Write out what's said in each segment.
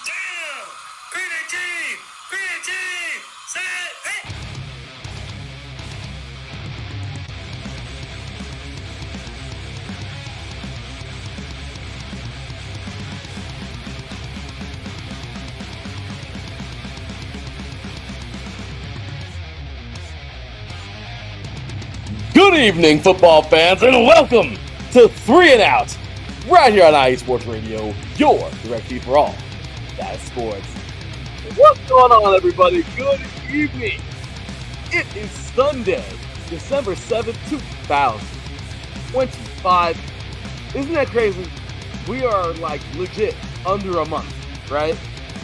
Down! Green team! Green team! Set! Hey! Good evening, football fans, and welcome to 3 and Out, right here on IE Sports Radio, your direct feed for all that is sports. What's going on, everybody? Good evening. It is Sunday, December 7th, 2025. Isn't that crazy? We are like legit under a month, right?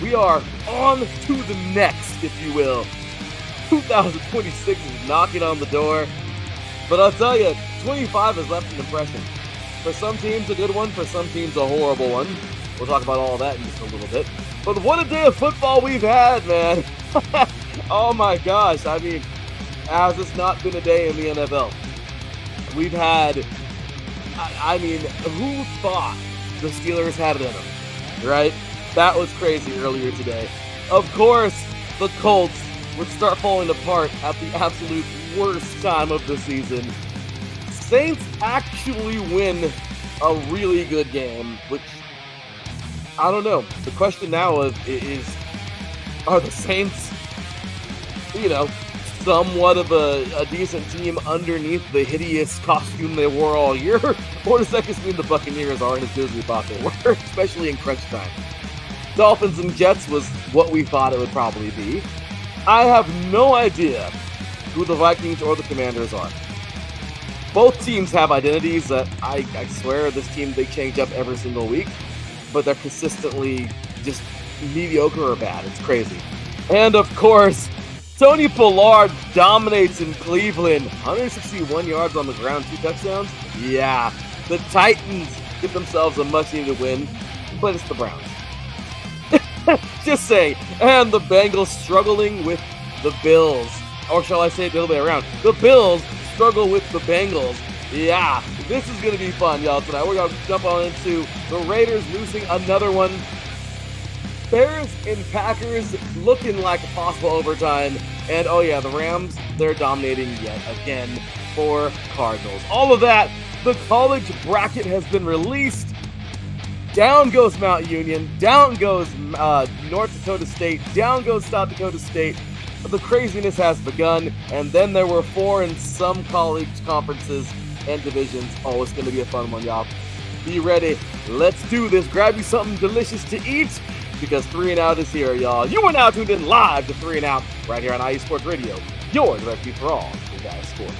We are on to the next, if you will. 2026 is knocking on the door. But I'll tell you, 25 has left an impression. For some teams, a good one. For some teams, a horrible one. We'll talk about all that in just a little bit. But what a day of football we've had, man. Oh, my gosh. I mean, has this not been a day in the NFL? We've had, I mean, who thought the Steelers had it in them, right? That was crazy earlier today. Of course, the Colts would start falling apart at the absolute worst time of the season. Saints actually win a really good game, which, I don't know. The question now is are the Saints, somewhat of a decent team underneath the hideous costume they wore all year? Or does that just mean the Buccaneers aren't as good as we thought they were, especially in crunch time? Dolphins and Jets was what we thought it would probably be. I have no idea who the Vikings or the Commanders are. Both teams have identities that I swear this team, they change up every single week, but they're consistently just mediocre or bad. It's crazy. And of course, Tony Pollard dominates in Cleveland. 161 yards on the ground, 2 touchdowns. Yeah, the Titans get themselves a much-needed win, but it's the Browns. Just saying. And the Bengals struggling with the Bills. Or shall I say it the other way around? The Bills struggle with the Bengals. Yeah, this is going to be fun, y'all, tonight. We're going to jump on into the Raiders losing another one. Bears and Packers looking like a possible overtime. And, oh yeah, the Rams, they're dominating yet again for Cardinals. All of that, the college bracket has been released. Down goes Mount Union, down goes North Dakota State, down goes South Dakota State. But the craziness has begun, and then there were 4 in some college conferences and divisions. Oh, it's going to be a fun one, y'all. Be ready. Let's do this. Grab you something delicious to eat, because 3 and Out is here, y'all. You are now tuned in live to 3 and Out, right here on IE Sports Radio, your direct feed for all the guys sports.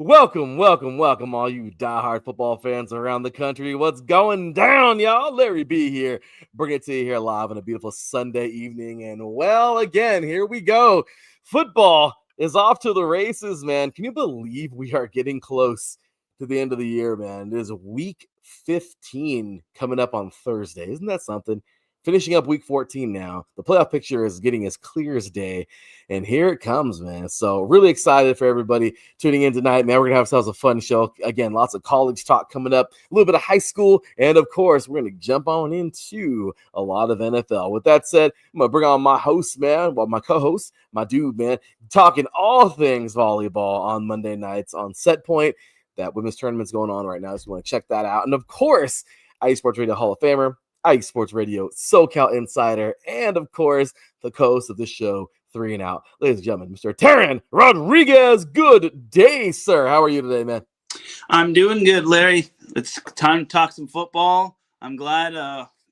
Welcome, all you diehard football fans around the country. What's going down, y'all? Larry B here, bringing it to you here live on a beautiful Sunday evening. And, well, again, here we go. Football is off to the races, man. Can you believe we are getting close to the end of the year, man? It is week 15 coming up on Thursday. Isn't that something? Finishing up week 14 now. The playoff picture is getting as clear as day. And here it comes, man. So really excited for everybody tuning in tonight, man. We're going to have ourselves a fun show. Again, lots of college talk coming up, a little bit of high school, and of course, we're going to jump on into a lot of NFL. With that said, I'm going to bring on my host, man, well, my co-host, my dude, man, talking all things volleyball on Monday nights on Set Point. That women's tournament's going on right now, so you want to check that out. And of course, IE Sports Radio Hall of Famer, IE Sports Radio SoCal Insider, and of course, the co-host of this show, 3 and Out. Ladies and gentlemen, Mr. Teran Rodriguez. Good day, sir. How are you today, man? I'm doing good, Larry. It's time to talk some football. I'm glad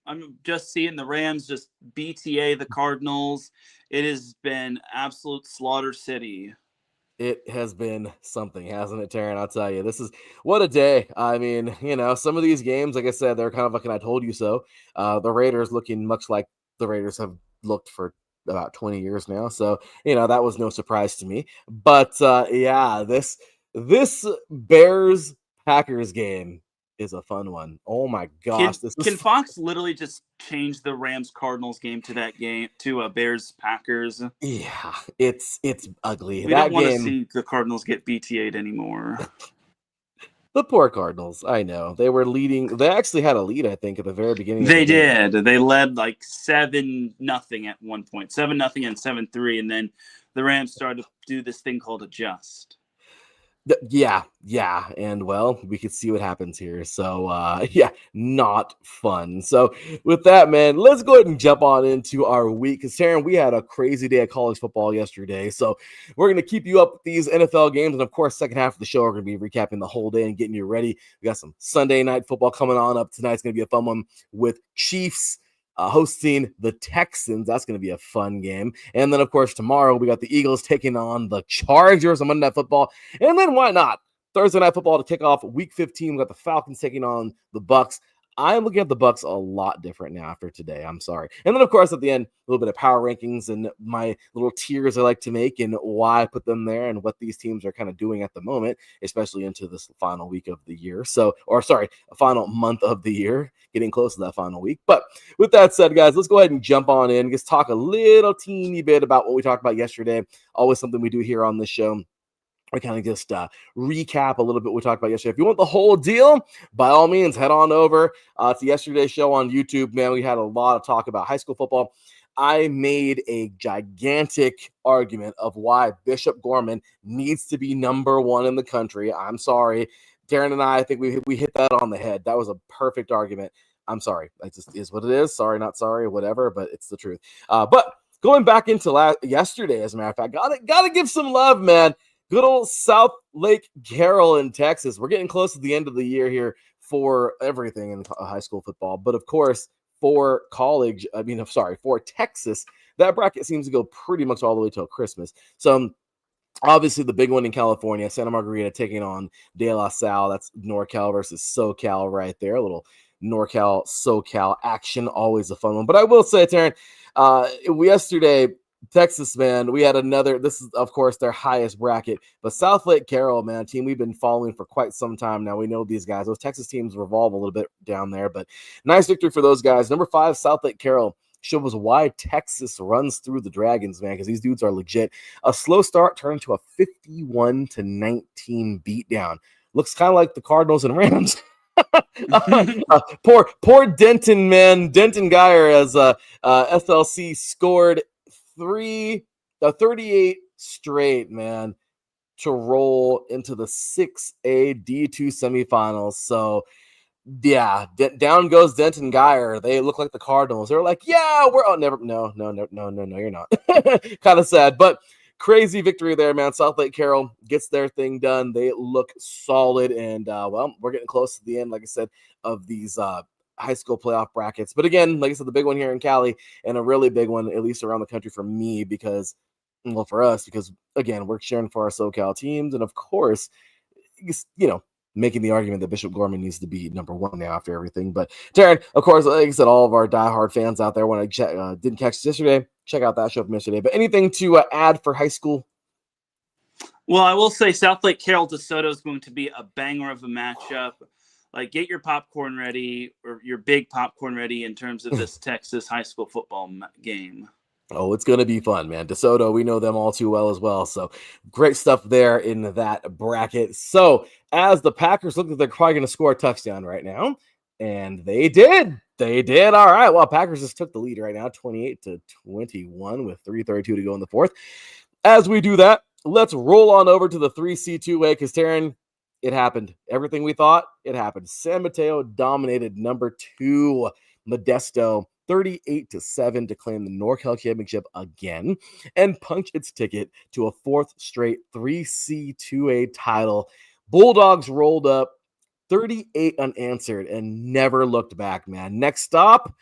I'm just seeing the Rams just BTA the Cardinals. It has been absolute slaughter city. It has been something, hasn't it, Teran? I'll tell you. This is what a day. I mean, some of these games, like I said, they're kind of like an I told you so. The Raiders looking much like the Raiders have looked for about 20 years now. So, that was no surprise to me. But yeah, this Bears Packers game is a fun one. Oh my Can gosh, this can is Fox literally just change the Rams Cardinals game to that game to Bears Packers? yeah, it's ugly. We don't That want to game, see the Cardinals get BTA'd anymore. the poor Cardinals. I know they were leading. They actually had a lead, I think, at the very beginning of the They game. did. They led like 7-0 at one point, 7-0 and 7-3, and then the Rams started to do this thing called adjust. Yeah, and well, we could see what happens here. So yeah, not fun. So with that, man, let's go ahead and jump on into our week, because Taryn, we had a crazy day of college football yesterday. So we're gonna keep you up with these NFL games, and of course, second half of the show, we're gonna be recapping the whole day and getting you ready. We got some Sunday night football coming on up tonight. It's gonna be a fun one with Chiefs hosting the Texans. That's going to be a fun game. And then, of course, tomorrow we got the Eagles taking on the Chargers on Monday Night Football. And then why not? Thursday Night Football to kick off Week 15. We got the Falcons taking on the Bucks. I'm looking at the Bucks a lot different now after today. I'm sorry. And then, of course, at the end, a little bit of power rankings and my little tiers I like to make and why I put them there and what these teams are kind of doing at the moment, especially into this final week of the year. So, or sorry, a final month of the year, getting close to that final week. But with that said, guys, let's go ahead and jump on in. Just talk a little teeny bit about what we talked about yesterday. Always something we do here on this show. We kind of just recap a little bit what we talked about yesterday. If you want the whole deal, by all means, head on over to yesterday's show on YouTube. Man, we had a lot of talk about high school football. I made a gigantic argument of why Bishop Gorman needs to be number one in the country. I'm sorry. Darren and I think we hit that on the head. That was a perfect argument. I'm sorry. It just is what it is. Sorry, not sorry, whatever, but it's the truth. But going back into yesterday, as a matter of fact, gotta give some love, man. Good old South Lake Carroll in Texas. We're getting close to the end of the year here for everything in high school football. But of course, for for Texas, that bracket seems to go pretty much all the way till Christmas. So obviously the big one in California, Santa Margarita taking on De La Salle. That's NorCal versus SoCal right there. A little NorCal, SoCal action, always a fun one. But I will say, Taryn, yesterday, Texas, man, we had another. This is, of course, their highest bracket. But South Lake Carroll, man, a team we've been following for quite some time now. We know these guys. Those Texas teams revolve a little bit down there. But nice victory for those guys. Number 5, South Lake Carroll. Shows why Texas runs through the Dragons, man, because these dudes are legit. A slow start turned into a 51-19 beatdown. Looks kind of like the Cardinals and Rams. Poor Denton, man. Denton Geyer as SLC scored 38 straight, man, to roll into the 6A D2 semifinals. So yeah, down goes Denton Geyer. They look like the Cardinals. They're like, yeah, we're no, you're not. Kind of sad, but crazy victory there, man. South Lake Carroll gets their thing done. They look solid, and we're getting close to the end, like I said, of these high school playoff brackets. But again, like I said, the big one here in Cali, and a really big one, at least around the country for me, because again, we're cheering for our SoCal teams, and of course, making the argument that Bishop Gorman needs to be number one now after everything. But Taryn, of course, like I said, all of our diehard fans out there, when I didn't catch this yesterday, check out that show from yesterday. But anything to add for high school? Well, I will say South Lake Carroll DeSoto is going to be a banger of a matchup. Like, get your popcorn ready, or your big popcorn ready in terms of this Texas high school football game. Oh, it's going to be fun, man. DeSoto, we know them all too well as well. So great stuff there in that bracket. So as the Packers look like they're probably going to score a touchdown right now, and they did. They did. All right. Well, Packers just took the lead right now, 28-21 with 3:32 to go in the fourth. As we do that, let's roll on over to the 3C2A, because Taryn, it happened. Everything we thought, it happened. San Mateo dominated number 2, Modesto, 38-7 to claim the NorCal championship again and punch its ticket to a 4th straight 3C2A title. Bulldogs rolled up 38 unanswered and never looked back, man. Next stop,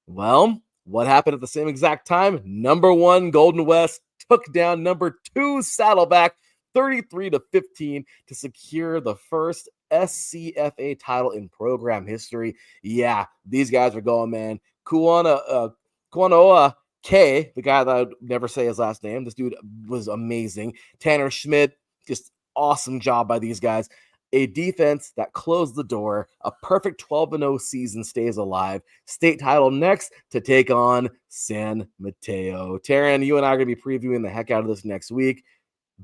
well, what happened at the same exact time? Number 1 Golden West took down number 2 Saddleback 33-15 to secure the first SCFA title in program history. Yeah, these guys are going, man. Kuanoa K, the guy that I would never say his last name. This dude was amazing. Tanner Schmidt, just awesome job by these guys. a defense that closed the door. A perfect 12-0 season stays alive. State title next to take on San Mateo. Teran, you and I are going to be previewing the heck out of this next week,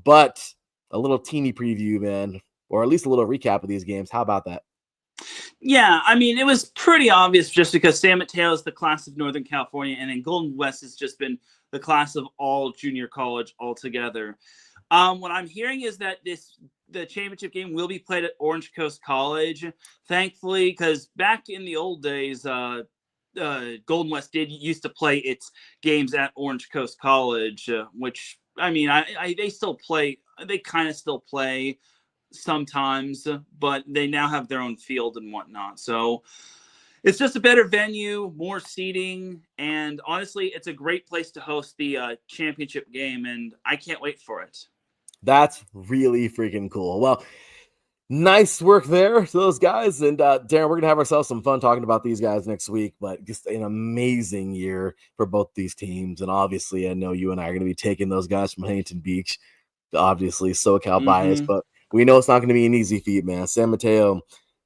but a little teeny preview, man, or at least a little recap of these games. How about that? Yeah, I mean, it was pretty obvious just because San Mateo is the class of Northern California, and then Golden West has just been the class of all junior college altogether. What I'm hearing is that the championship game will be played at Orange Coast College, thankfully, because back in the old days, Golden West used to play its games at Orange Coast College, which, I mean, they still play. They kind of still play sometimes, but they now have their own field and whatnot. So it's just a better venue, more seating, and honestly, it's a great place to host the championship game, and I can't wait for it. That's really freaking cool. Well, nice work there to those guys. And Darren, we're going to have ourselves some fun talking about these guys next week, but just an amazing year for both these teams. And obviously, I know you and I are going to be taking those guys from Huntington Beach, obviously SoCal bias, but we know it's not going to be an easy feat, man. San Mateo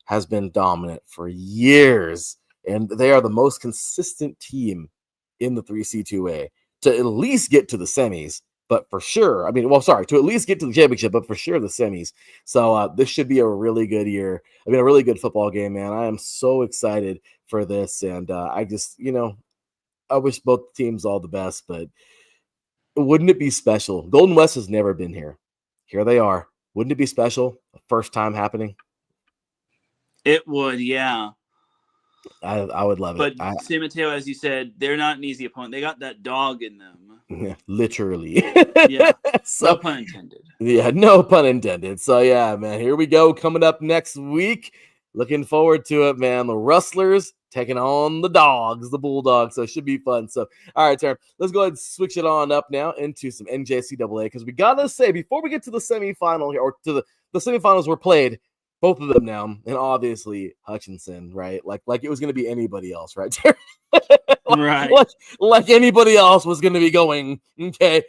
has been dominant for years, and they are the most consistent team in the 3C2A to at least get to the semis. But for sure, I mean, well, sorry, to at least get to the championship, but for sure the semis. So this should be a really good year. I mean, a really good football game, man. I am so excited for this. And I just, I wish both teams all the best, but wouldn't it be special? Golden West has never been here. Here they are. Wouldn't it be special? First time happening? It would, yeah. I would love it. But San Mateo, as you said, they're not an easy opponent. They got that dog in them. Yeah, literally. Yeah. So, no pun intended. Yeah, no pun intended. So yeah, man, here we go. Coming up next week. Looking forward to it, man. The Rustlers taking on the Dogs, the Bulldogs. So it should be fun. So, all right, Terry, let's go ahead and switch it on up now into some NJCAA, because we got to say, before we get to the semifinal here, or to the semifinals were played, both of them now, and obviously Hutchinson, right? Like it was going to be anybody else, right, Terry? Right. Like anybody else was going to be going, okay?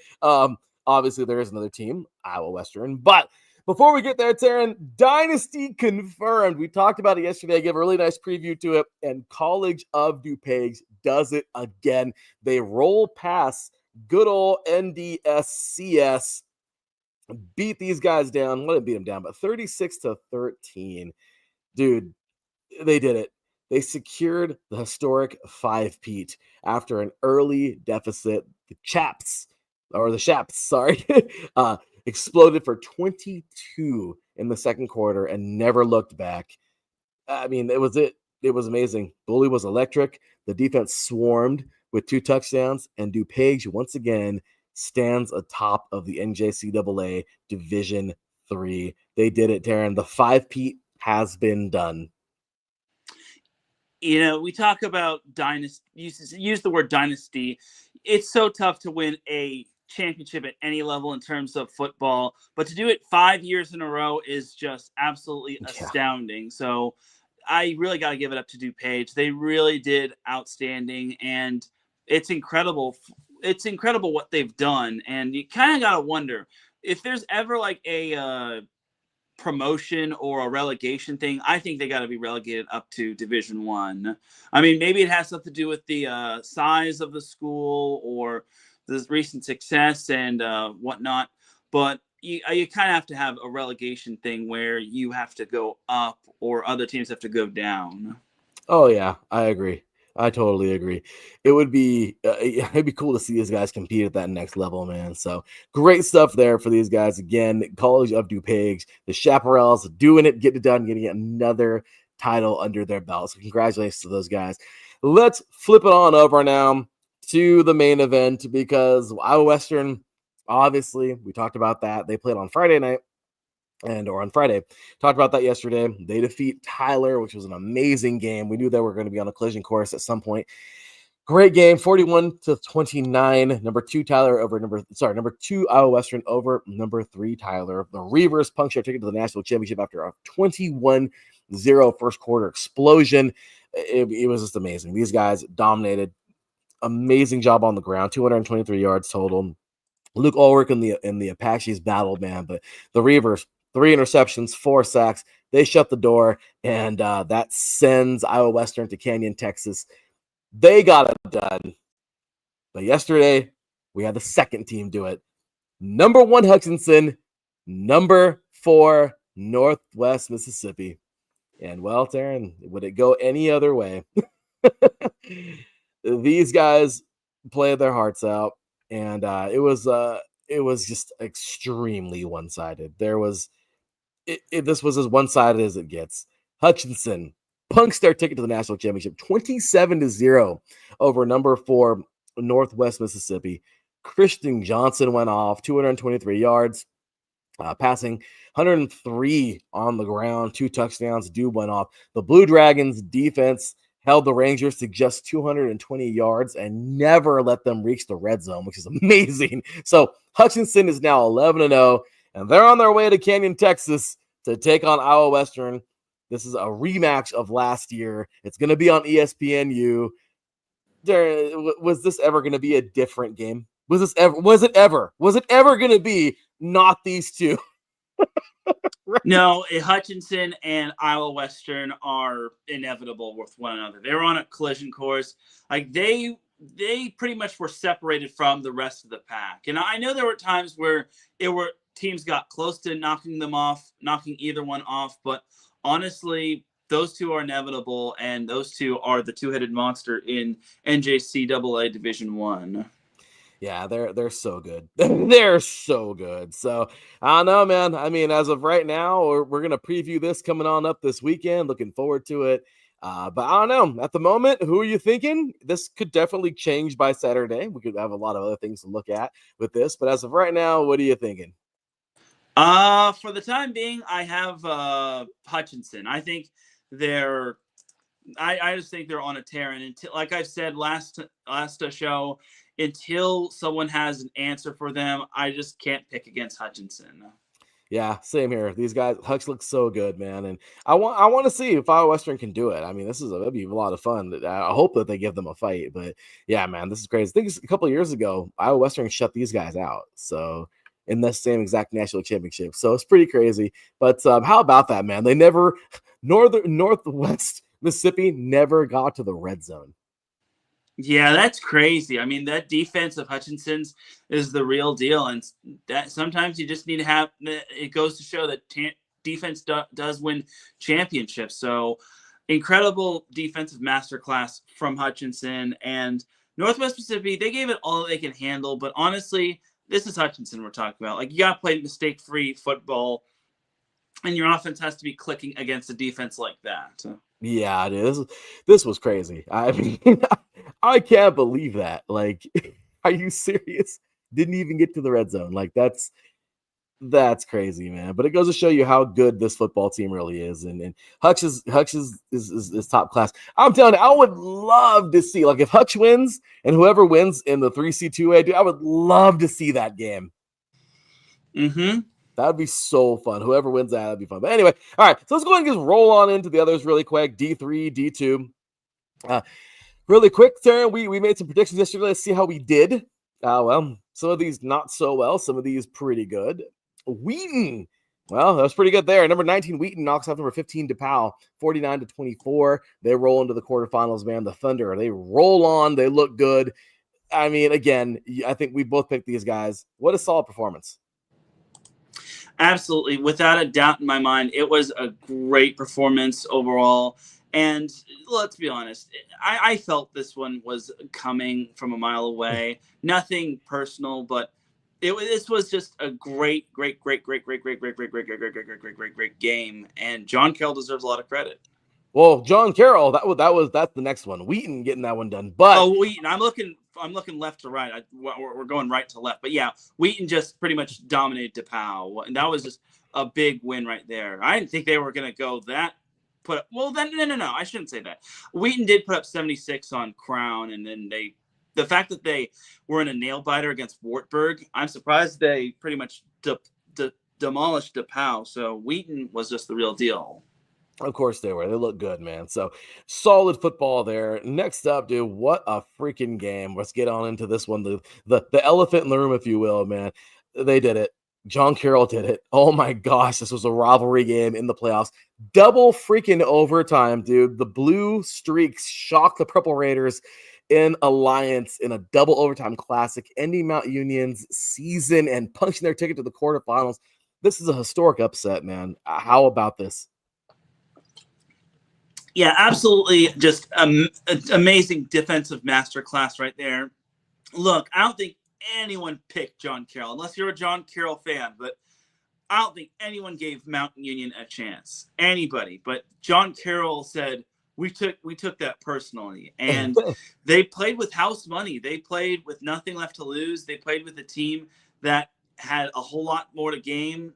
Obviously, there is another team, Iowa Western, but before we get there, Teran, Dynasty confirmed. We talked about it yesterday. I gave a really nice preview to it, and College of DuPage does it again. They roll past good old NDSCS, beat these guys down. Well, didn't beat them down, but 36-13. Dude, they did it. They secured the historic 5-peat after an early deficit. The Shaps, exploded for 22 in the second quarter and never looked back. I mean, it was amazing. Bully was electric. The defense swarmed with 2 touchdowns, and DuPage once again stands atop of the NJCAA Division III. They did it, Teran. The 5-peat has been done. We talk about dynasty, use the word dynasty. It's so tough to win a championship at any level in terms of football, but to do it 5 years in a row is just absolutely astounding. So I really got to give it up to DuPage. They really did outstanding, and it's incredible. It's incredible what they've done, and you kind of got to wonder if there's ever like a promotion or a relegation thing. I think they got to be relegated up to Division I. I mean, maybe it has something to do with the size of the school or the recent success and whatnot, but you kind of have to have a relegation thing where you have to go up or other teams have to go down. Oh yeah, I agree. I totally agree. It would be it'd be cool to see these guys compete at that next level, man. So great stuff there for these guys. Again, College of DuPage, the Chaparrals doing it, getting it done, getting another title under their belt. So congratulations to those guys. Let's flip it on over now to the main event, because Iowa Western, obviously, we talked about that. They played on Friday night. Or on Friday. Talked about that yesterday. They defeat Tyler, which was an amazing game. We knew they were going to be on a collision course at some point. Great game, 41-29. Number 2 Iowa Western over number 3 Tyler. The Reavers punctured ticket to the national championship after a 21-0 first quarter explosion. It was just amazing. These guys dominated. Amazing job on the ground. 223 yards total. Luke Ulrich in the Apaches battled, man, but the Reavers, 3 interceptions, 4 sacks, They shut the door, and that sends Iowa Western to Canyon, Texas. They got it done. But yesterday, we had the second team do it. Number 1 Hutchinson, number 4 Northwest Mississippi. And well, Teran, would it go any other way? These guys played their hearts out, and it was just extremely one-sided. This was as one-sided as it gets. Hutchinson punks their ticket to the national championship 27-0 over number 4 Northwest Mississippi. Christian Johnson went off 223 yards, passing 103 on the ground, 2 touchdowns. Dude went off. The Blue Dragons defense held the Rangers to just 220 yards and never let them reach the red zone, which is amazing. So Hutchinson is now 11-0, and they're on their way to Canyon, Texas to take on Iowa Western. This is a rematch of last year. It's going to be on ESPNU. Was this ever going to be a different game? Was it ever going to be not these two? Right. No, Hutchinson and Iowa Western are inevitable with one another. They're on a collision course. Like they pretty much were separated from the rest of the pack. And I know there were times where teams got close to knocking either one off, but honestly, those two are inevitable, and those two are the two-headed monster in NJCAA Division I. Yeah, they're so good. They're so good. So I don't know, man. I mean, as of right now, we're gonna preview this coming on up this weekend. Looking forward to it. But I don't know. At the moment, who are you thinking? This could definitely change by Saturday. We could have a lot of other things to look at with this. But as of right now, what are you thinking? For the time being, I have Hutchinson. I think I just think they're on a tear. And until, like I've said last show, until someone has an answer for them, I just can't pick against Hutchinson. Yeah, same here. These guys, Hutch looks so good, man, and I want to see if Iowa Western can do it. I mean, that'd be a lot of fun. I hope that they give them a fight, but yeah, man, this is crazy. I think a couple of years ago, Iowa Western shut these guys out. So in the same exact national championship, so it's pretty crazy. But how about that, man? They never Northwest Mississippi never got to the red zone. Yeah, that's crazy. I mean, that defense of Hutchinson's is the real deal, and that sometimes you just need to have. It goes to show that defense does win championships. So, incredible defensive masterclass from Hutchinson and Northwest Mississippi. They gave it all they can handle, but honestly, this is Hutchinson we're talking about. Like, you got to play mistake-free football, and your offense has to be clicking against a defense like that. Yeah, it is. This was crazy. I mean, I can't believe that. Like, are you serious? Didn't even get to the red zone. Like, that's crazy, man. But it goes to show you how good this football team really is. And Hutch is top class. I'm telling you, I would love to see, like, if Hutch wins and whoever wins in the 3C2A, I would love to see that game. Mm-hmm. That'd be so fun. Whoever wins that'd be fun. But anyway, all right. So let's go ahead and just roll on into the others really quick. D3, D2. Really quick, Teran, we made some predictions yesterday. Let's see how we did. Well, some of these not so well. Some of these pretty good. Wheaton. Well, that was pretty good there. Number 19, Wheaton knocks off number 15, DePauw, 49-24. They roll into the quarterfinals, man. The Thunder, they roll on. They look good. I mean, again, I think we both picked these guys. What a solid performance. Absolutely. Without a doubt in my mind, it was a great performance overall. And let's be honest, I felt this one was coming from a mile away. Nothing personal, but this was just a great game. And John Carroll deserves a lot of credit. Well, John Carroll, that's the next one. Wheaton getting that one done. But Wheaton, I'm looking left to right. We're going right to left. But yeah, Wheaton just pretty much dominated DePauw, and that was just a big win right there. I didn't think they were going to go that. No. I shouldn't say that. Wheaton did put up 76 on Crown, and then the fact that they were in a nail biter against Wartburg, I'm surprised they pretty much demolished DePauw. So Wheaton was just the real deal. Of course they were. They look good, man. So solid football there. Next up, dude, what a freaking game. Let's get on into this one. The elephant in the room, if you will, man. They did it. John Carroll did it. Oh my gosh, this was a rivalry game in the playoffs. Double freaking overtime, dude. The Blue Streaks shocked the Purple Raiders in Alliance in a double overtime classic, ending Mount Union's season and punching their ticket to the quarterfinals. This is a historic upset, man. How about this? Yeah, absolutely. Just amazing defensive masterclass right there. Look, I don't think anyone picked John Carroll, unless you're a John Carroll fan, but I don't think anyone gave Mountain Union a chance. Anybody. But John Carroll said, we took that personally. And they played with house money. They played with nothing left to lose. They played with a team that had a whole lot more to gain,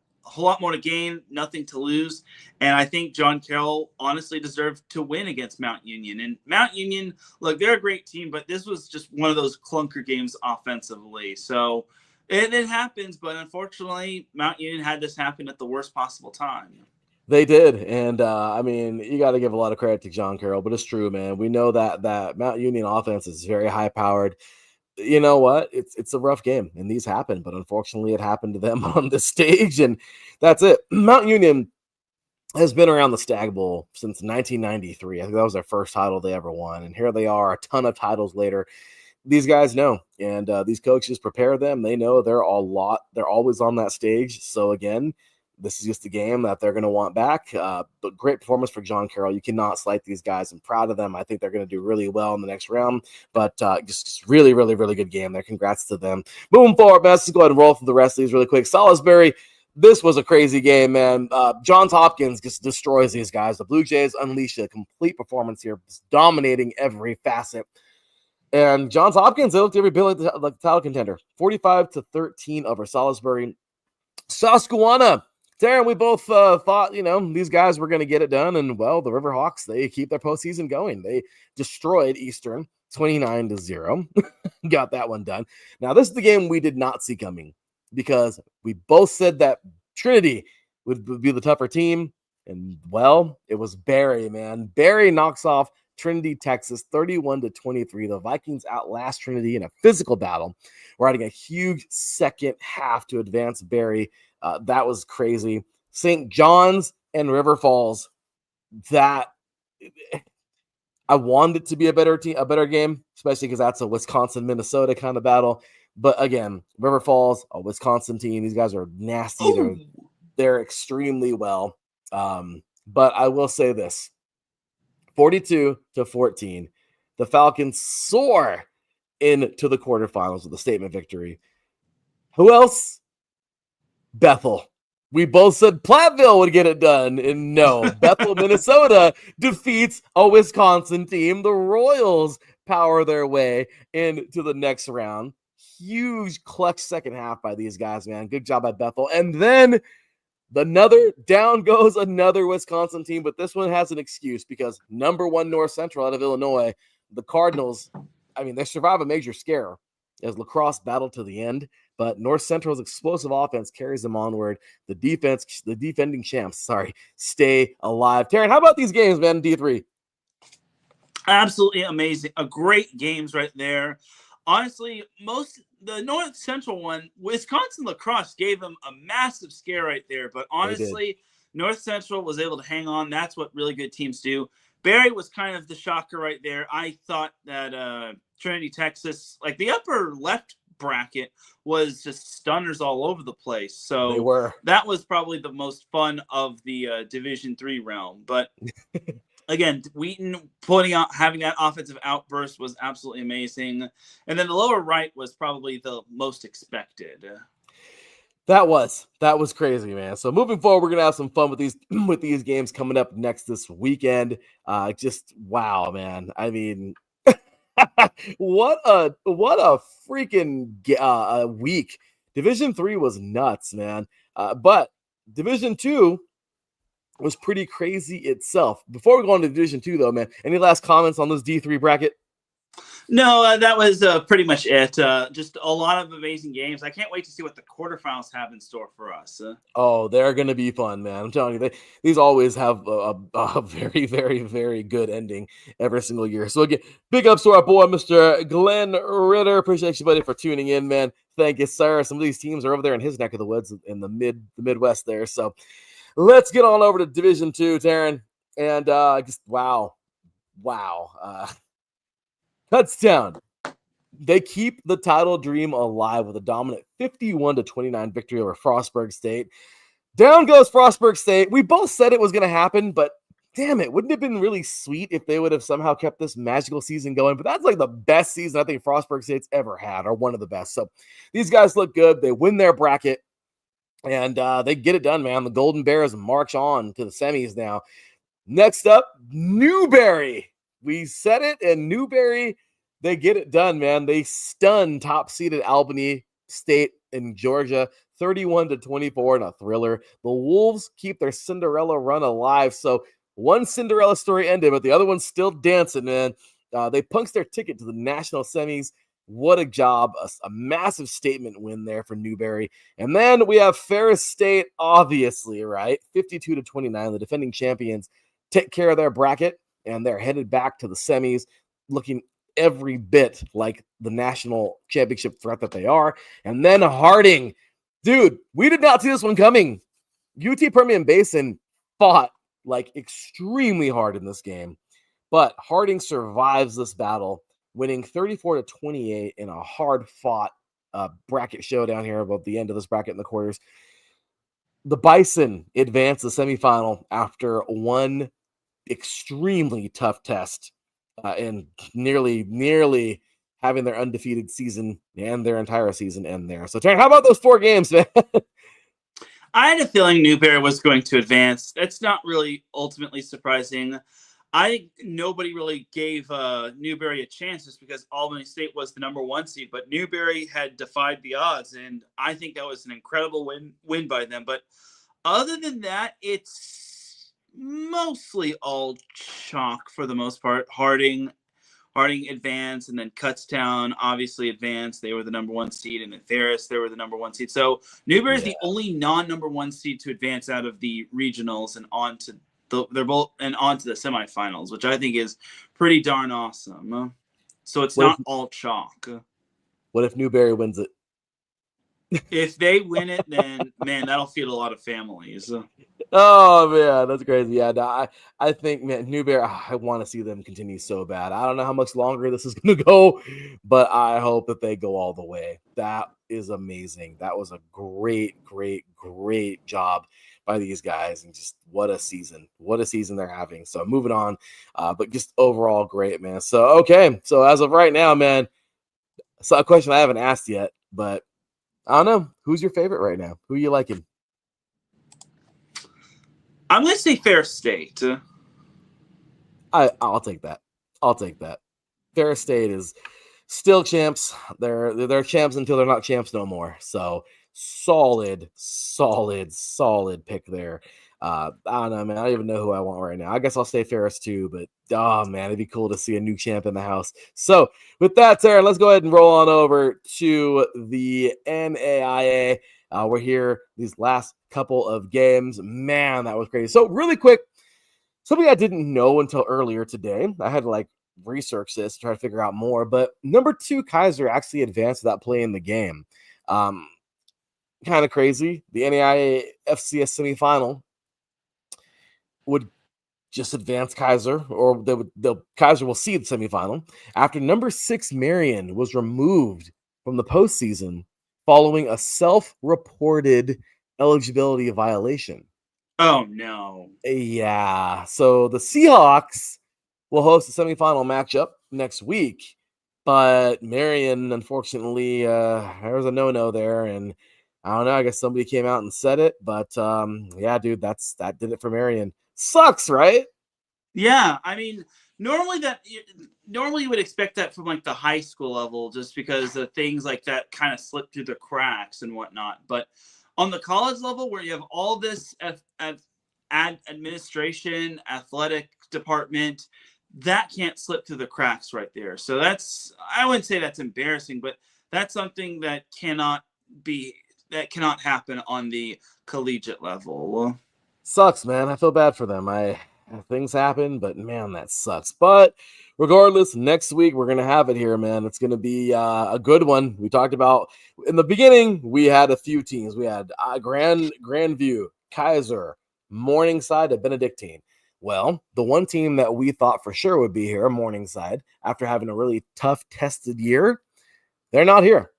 nothing to lose. And I think John Carroll honestly deserved to win against Mount Union. And Mount Union, look, they're a great team, but this was just one of those clunker games offensively. So it happens, but unfortunately, Mount Union had this happen at the worst possible time. They did, and I mean, you got to give a lot of credit to John Carroll, but it's true, man. We know that Mount Union offense is very high powered. You know what? It's a rough game, and these happen, but unfortunately, it happened to them on the stage, and that's it. Mount Union has been around the Stag Bowl since 1993. I think that was their first title they ever won, and here they are, a ton of titles later. These guys know, and these coaches prepare them. They know they're always on that stage. So again, this is just a game that they're going to want back. But great performance for John Carroll. You cannot slight these guys. I'm proud of them. I think they're going to do really well in the next round. But just really, really, really good game there. Congrats to them. Moving forward, man, let's go ahead and roll through the rest of these really quick. Salisbury, this was a crazy game, man. Johns Hopkins just destroys these guys. The Blue Jays unleash a complete performance here, dominating every facet. And Johns Hopkins, they looked every bit like the title contender. 45-13 over Salisbury. Susquehanna. Teran, we both thought, these guys were going to get it done. And, well, the Riverhawks, they keep their postseason going. They destroyed Eastern 29-0. Got that one done. Now, this is the game we did not see coming because we both said that Trinity would be the tougher team. And, well, it was Barry, man. Barry knocks off Trinity, Texas, 31-23. The Vikings outlast Trinity in a physical battle, riding a huge second half to advance Barry. That was crazy. St. John's and River Falls. That I wanted it to be a better game, especially because that's a Wisconsin-Minnesota kind of battle. But again, River Falls, a Wisconsin team. These guys are nasty. They're extremely well. But I will say this. 42-14. The Falcons soar into the quarterfinals with a statement victory. Who else? Bethel. We both said Platteville would get it done. And no, Bethel, Minnesota defeats a Wisconsin team. The Royals power their way into the next round. Huge clutch second half by these guys, man. Good job by Bethel. And then down goes another Wisconsin team, but this one has an excuse because number one North Central out of Illinois, the Cardinals, they survive a major scare as lacrosse battled to the end, but North Central's explosive offense carries them onward. The defending champs, stay alive. Teran, how about these games, man, in D3? Absolutely amazing. A great games right there. Honestly, the North Central one, Wisconsin lacrosse gave them a massive scare right there. But honestly, North Central was able to hang on. That's what really good teams do. Barry was kind of the shocker right there. I thought that Trinity, Texas, like the upper left bracket was just stunners all over the place. So that was probably the most fun of the Division III realm. But again, Wheaton having that offensive outburst was absolutely amazing. And then the lower right was probably the most expected. That was crazy, man. So moving forward, we're gonna have some fun with these games coming up next this weekend. Just wow, man. What a freaking week. Division 3 was nuts, man. But Division 2 was pretty crazy itself. Before we go on to Division 2, though, man, any last comments on this D3 bracket? No, that was pretty much it. Just a lot of amazing games. I can't wait to see what the quarterfinals have in store for us. Oh, they're going to be fun, man. I'm telling you, these always have a very, very, very good ending every single year. So again, big ups to our boy, Mr. Glenn Ritter. Appreciate you, buddy, for tuning in, man. Thank you, sir. Some of these teams are over there in his neck of the woods in the Midwest there. So let's get on over to Division II, Teran. And just wow. Touchdown. They keep the title dream alive with a dominant 51-29 victory over Frostburg State. Down goes Frostburg State. We both said it was going to happen, but damn it, wouldn't it have been really sweet if they would have somehow kept this magical season going? But that's like the best season I think Frostburg State's ever had, or one of the best. So these guys look good. They win their bracket, and they get it done, man. The Golden Bears march on to the semis now. Next up, Newberry. We said it, and Newberry, they get it done, man. They stun top-seeded Albany State in Georgia, 31-24 in a thriller. The Wolves keep their Cinderella run alive. So one Cinderella story ended, but the other one's still dancing, man. They punched their ticket to the national semis. What a job. A massive statement win there for Newberry. And then we have Ferris State, obviously, right? 52-29. The defending champions take care of their bracket, and they're headed back to the semis, looking every bit like the national championship threat that they are. And then Harding. Dude, we did not see this one coming. UT Permian Basin fought like extremely hard in this game, but Harding survives this battle, winning 34-28 in a hard-fought bracket showdown here about the end of this bracket in the quarters. The Bison advanced the semifinal after one extremely tough test and nearly having their undefeated season and their entire season end there. So, Taryn, how about those 4 games, man? I had a feeling Newberry was going to advance. That's not really ultimately surprising. Nobody really gave Newberry a chance just because Albany State was the number 1 seed, but Newberry had defied the odds, and I think that was an incredible win by them. But other than that, it's mostly all chalk for the most part. Harding advanced, and then Kutztown obviously advanced. They were the number 1 seed, and then Ferris, they were the number 1 seed. So Newberry is the only non-number 1 seed to advance out of the regionals and on to the semifinals, which I think is pretty darn awesome. So it's not all chalk. What if Newberry wins it? If they win it, then man, that'll feed a lot of families. Oh man, that's crazy. Yeah, no, I think, man, Newberry, I want to see them continue so bad. I don't know how much longer this is going to go, but I hope that they go all the way. That is amazing. That was a great job by these guys, and just what a season they're having. So moving on, but just overall great, man. So okay, so as of right now, man, so a question I haven't asked yet, but I don't know, who's your favorite right now? Who are you liking? I'm going to say Ferris State. I'll take that. Ferris State is still champs. They're champs until they're not champs no more. So solid pick there. I don't know, man. I don't even know who I want right now. I guess I'll say Ferris too, but oh man, it'd be cool to see a new champ in the house. So with that, Sarah, let's go ahead and roll on over to the NAIA. We're here these last couple of games. Man, that was crazy. So really quick, something I didn't know until earlier today. I had to research this to try to figure out more, but number 2 Kaiser actually advanced without playing the game. Kind of crazy. The NAIA FCS semifinal would just advance Kaiser, or the Kaiser will see the semifinal after number 6 Marion was removed from the postseason following a self-reported eligibility violation. Oh no! Yeah, so the Seahawks will host a semifinal matchup next week, but Marion, unfortunately, there was a no-no there, and I don't know. I guess somebody came out and said it, but yeah, dude, that did it for Marion. Sucks, right? Yeah, I mean, normally you would expect that from the high school level, just because of things like that kind of slip through the cracks and whatnot. But on the college level, where you have all this administration, athletic department, that can't slip through the cracks right there. So I wouldn't say that's embarrassing, but that's something that cannot happen on the collegiate level. Sucks, man. I feel bad for them. Things happen, but man, that sucks. But regardless, next week we're gonna have it here, man. It's gonna be a good one. We talked about in the beginning. We had a few teams. We had Grandview, Kaiser, Morningside, and Benedictine. Well, the one team that we thought for sure would be here, Morningside, after having a really tough, tested year, they're not here.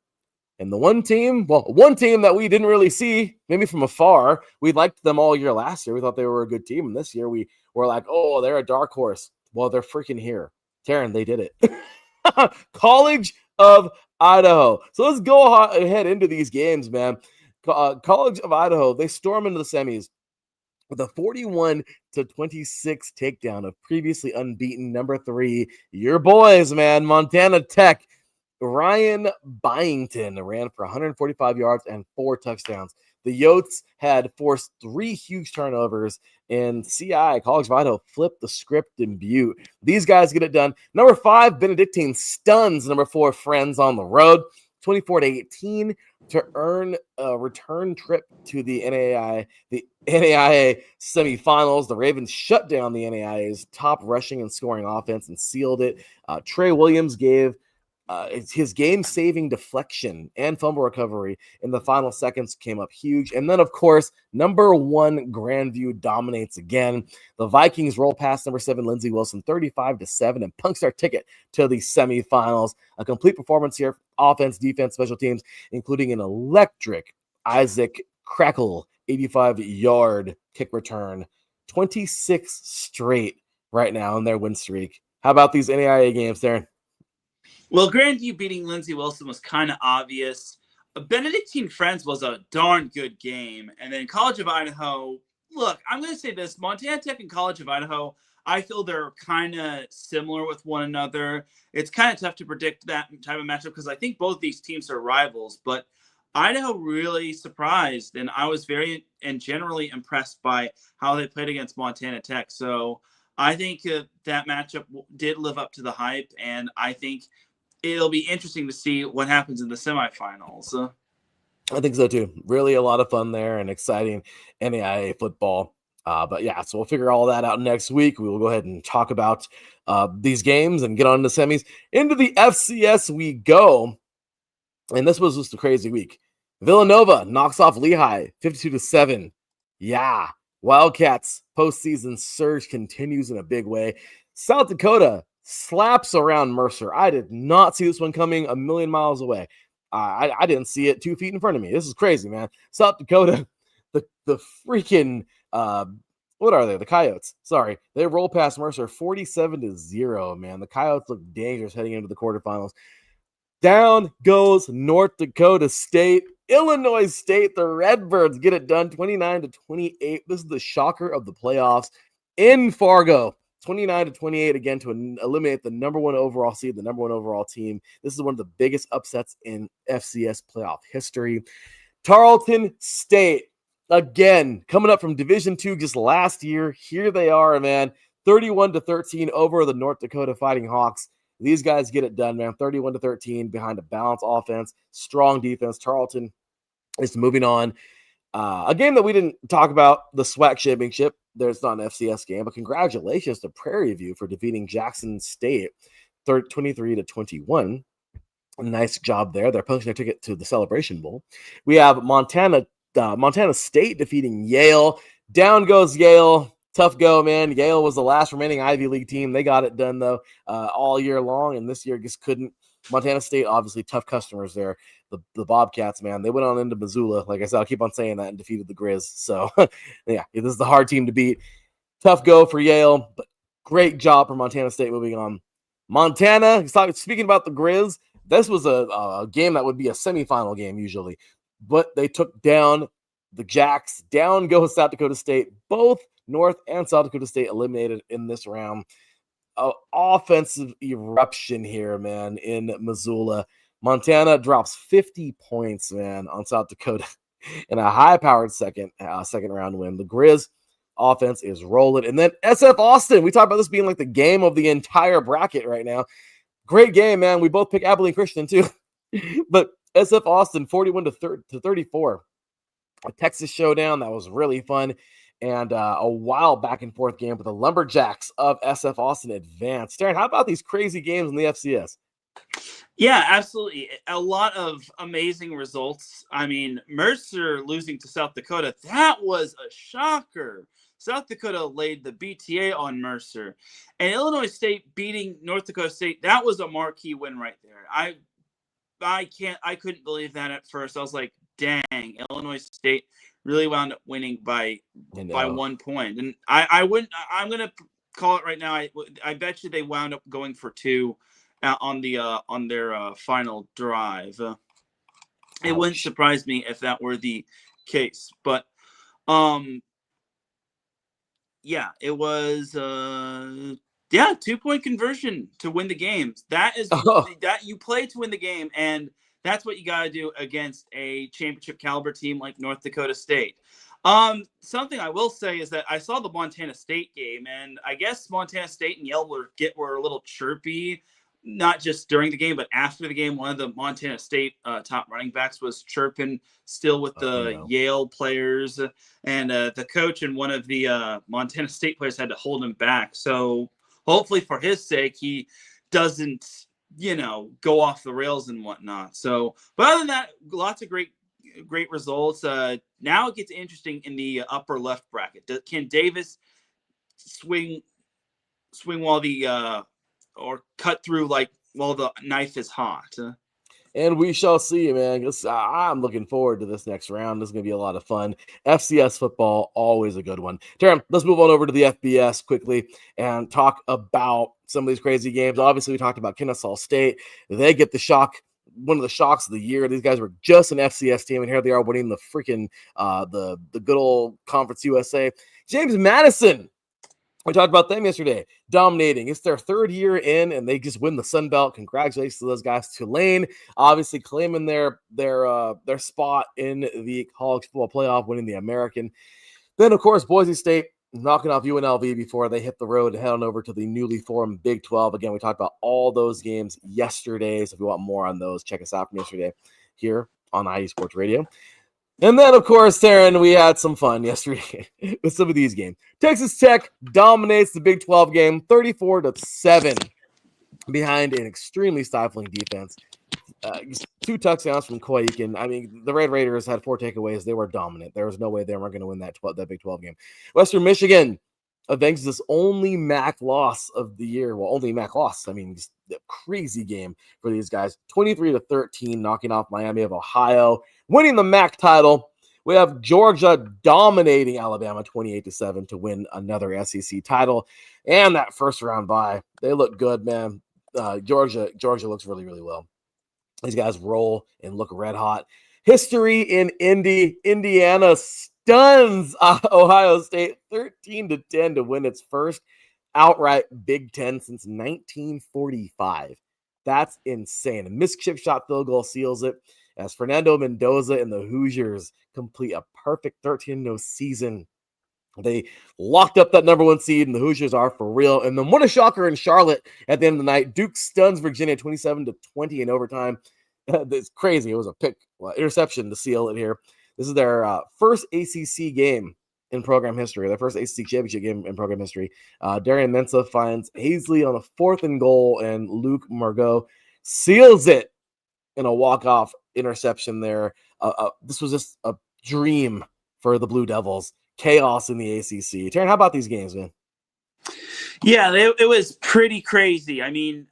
And the one team that we didn't really see, maybe from afar, we liked them all year last year. We thought they were a good team. And this year we were like, oh, they're a dark horse. Well, they're freaking here. Teran, they did it. College of Idaho. So let's go ahead into these games, man. College of Idaho, they storm into the semis with a 41-26 takedown of previously unbeaten number 3, your boys, man, Montana Tech. Ryan Byington ran for 145 yards and 4 touchdowns. The Yotes had forced 3 huge turnovers, and CI, College of Idaho, flipped the script in Butte. These guys get it done. Number 5, Benedictine stuns number 4, Friends on the road, 24-18 to earn a return trip to the NAIA semifinals. The Ravens shut down the NAIA's top rushing and scoring offense and sealed it. Trey Williams gave his game-saving deflection and fumble recovery in the final seconds came up huge. And then, of course, number 1 Grandview dominates again. The Vikings roll past number 7 Lindsey Wilson 35-7 and punks their ticket to the semifinals. A complete performance here, offense, defense, special teams, including an electric Isaac Crackle 85-yard kick return. 26 straight right now in their win streak. How about these NAIA games, Darren? Well, Grandview beating Lindsey Wilson was kind of obvious. Benedictine Friends was a darn good game. And then College of Idaho, look, I'm going to say this. Montana Tech and College of Idaho, I feel they're kind of similar with one another. It's kind of tough to predict that type of matchup because I think both these teams are rivals. But Idaho really surprised, and I was very and generally impressed by how they played against Montana Tech. So I think that matchup did live up to the hype, and I think it'll be interesting to see what happens in the semifinals. I think so too. Really a lot of fun there and exciting NAIA football. But yeah, so we'll figure all that out next week. We will go ahead and talk about these games and get on to semis. Into the FCS we go. And this was just a crazy week. Villanova knocks off Lehigh 52-7. Yeah. Wildcats postseason surge continues in a big way. South Dakota slaps around Mercer. I did not see this one coming a million miles away. I didn't see it 2 feet in front of me. This is crazy, man. South Dakota, the freaking what are they? The Coyotes. Sorry, they roll past Mercer 47-0. Man, the Coyotes look dangerous heading into the quarterfinals. Down goes North Dakota State. Illinois State, the Redbirds get it done 29-28. This is the shocker of the playoffs in Fargo. 29-28 again to eliminate the number 1 overall seed, the number 1 overall team. This is one of the biggest upsets in FCS playoff history. Tarleton State, again, coming up from Division II just last year. Here they are, man. 31-13 over the North Dakota Fighting Hawks. These guys get it done, man. 31-13 behind a balanced offense, strong defense. Tarleton is moving on. A game that we didn't talk about, the SWAC Championship. There's not an FCS game, but congratulations to Prairie View for defeating Jackson State 23-21. Nice job there. They're punching their ticket to the Celebration Bowl. We have Montana State defeating Yale. Down goes Yale. Tough go, man. Yale was the last remaining Ivy League team. They got it done, though, all year long, and this year just couldn't. Montana State, obviously, tough customers there. The Bobcats, man, they went on into Missoula. Like I said, I'll keep on saying that, and defeated the Grizz. So, yeah, this is the hard team to beat. Tough go for Yale, but great job for Montana State moving on. Montana, speaking about the Grizz, this was a game that would be a semifinal game usually, but they took down the Jacks. Down goes South Dakota State. Both North and South Dakota State eliminated in this round. Offensive eruption here, man, in Missoula. Montana drops 50 points, man, on South Dakota in a high-powered second round win. The Grizz Offense is rolling. And then SF Austin, we talked about this being like the game of the entire bracket right now. Great game, man. We both pick Abilene Christian too. But SF Austin 41-34. A Texas showdown that was really fun. And a wild back and forth game with the Lumberjacks of SF Austin advanced. Teran, how about these crazy games in the FCS? Yeah, absolutely. A lot of amazing results. I mean, Mercer losing to South Dakota, that was a shocker. South Dakota laid the BTA on Mercer. And Illinois State beating North Dakota State, that was a marquee win right there. I couldn't believe that at first. I was like, dang, Illinois State really wound up winning by 1 point. And I'm gonna call it right now. I bet you they wound up going for 2 on their final drive. It wouldn't surprise me if that were the case. But yeah, it was 2-point conversion to win the games. That is that you play to win the game, and that's what you got to do against a championship caliber team like North Dakota State. Something I will say is that I saw the Montana State game, and I guess Montana State and Yale were a little chirpy, not just during the game, but after the game. One of the Montana State top running backs was chirping still with the Yale players, and the coach and one of the Montana State players had to hold him back. So hopefully for his sake, he doesn't, go off the rails and whatnot. So, but other than that, lots of great results. Now it gets interesting in the upper left bracket. Can Davis swing while the or cut through while the knife is hot? And we shall see, man. I'm looking forward to this next round. This is going to be a lot of fun. FCS football, always a good one. Teran, let's move on over to the FBS quickly and talk about some of these crazy games. Obviously, we talked about Kennesaw State. They get the shock, one of the shocks of the year. These guys were just an FCS team, and here they are winning the freaking the good old Conference USA. James Madison. We talked about them yesterday, dominating. It's their 3rd year in, and they just win the Sun Belt. Congratulations to those guys. Tulane, obviously claiming their spot in the college football playoff, winning the American. Then, of course, Boise State knocking off UNLV before they hit the road and head on over to the newly formed Big 12. Again, we talked about all those games yesterday, so if you want more on those, check us out from yesterday here on IU Sports Radio. And then, of course, Teran, we had some fun yesterday with some of these games. Texas Tech dominates the Big 12 game 34-7 behind an extremely stifling defense. 2 touchdowns from Coy Eakin. I mean, the Red Raiders had 4 takeaways. They were dominant. There was no way they weren't going to win that Big 12 game. Western Michigan avenges this only MAC loss of the year. Well, only MAC loss. I mean, just a crazy game for these guys. 23-13, knocking off Miami of Ohio, winning the MAC title. We have Georgia dominating Alabama 28-7 to win another SEC title. And that first round bye, they look good, man. Georgia looks really, really well. These guys roll and look red hot. History in Indy. Indiana stuns Ohio State 13-10 to win its first outright Big Ten since 1945. That's insane. A missed chip shot field goal seals it as Fernando Mendoza and the Hoosiers complete a perfect 13-0 season. They locked up that number 1 seed, and the Hoosiers are for real. And then what a shocker in Charlotte at the end of the night. Duke stuns Virginia 27-20 in overtime. It's crazy. It was a interception to seal it here. This is their first ACC game in program history, their first ACC championship game in program history. Darian Mensah finds Hazley on a 4th and goal, and Luke Margot seals it in a walk-off interception there. This was just a dream for the Blue Devils. Chaos in the ACC. Teran, how about these games, man? Yeah, it was pretty crazy. I mean,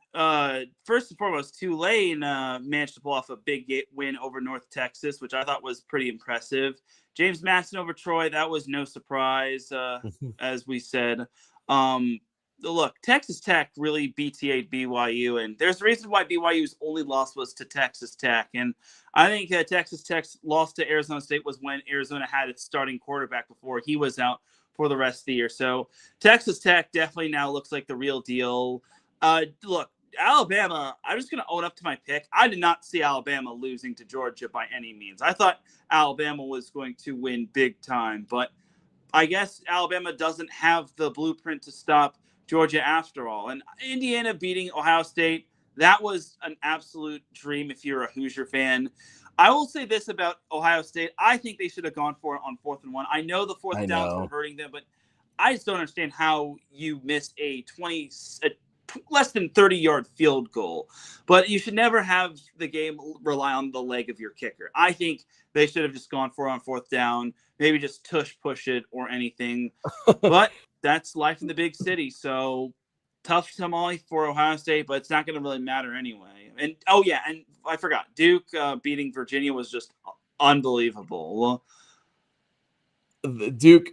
first and foremost, Tulane managed to pull off a big win over North Texas, which I thought was pretty impressive. James Madison over Troy, that was no surprise, as we said. Look, Texas Tech really BTA'd BYU, and there's a reason why BYU's only loss was to Texas Tech. And I think Texas Tech's loss to Arizona State was when Arizona had its starting quarterback before he was out for the rest of the year. So Texas Tech definitely now looks like the real deal. Look, Alabama, I'm just going to own up to my pick. I did not see Alabama losing to Georgia by any means. I thought Alabama was going to win big time, but I guess Alabama doesn't have the blueprint to stop Georgia after all. And Indiana beating Ohio State, that was an absolute dream if you're a Hoosier fan. I will say this about Ohio State. I think they should have gone for it on 4th and 1. I know the fourth I downs were know. hurting them, but I just don't understand how you missed a less than 30-yard field goal. But you should never have the game rely on the leg of your kicker. I think they should have just gone for it on 4th down, maybe just push it or anything. But that's life in the big city. So tough tamale for Ohio State, but it's not going to really matter anyway. And and I forgot, Duke beating Virginia was just unbelievable. Duke.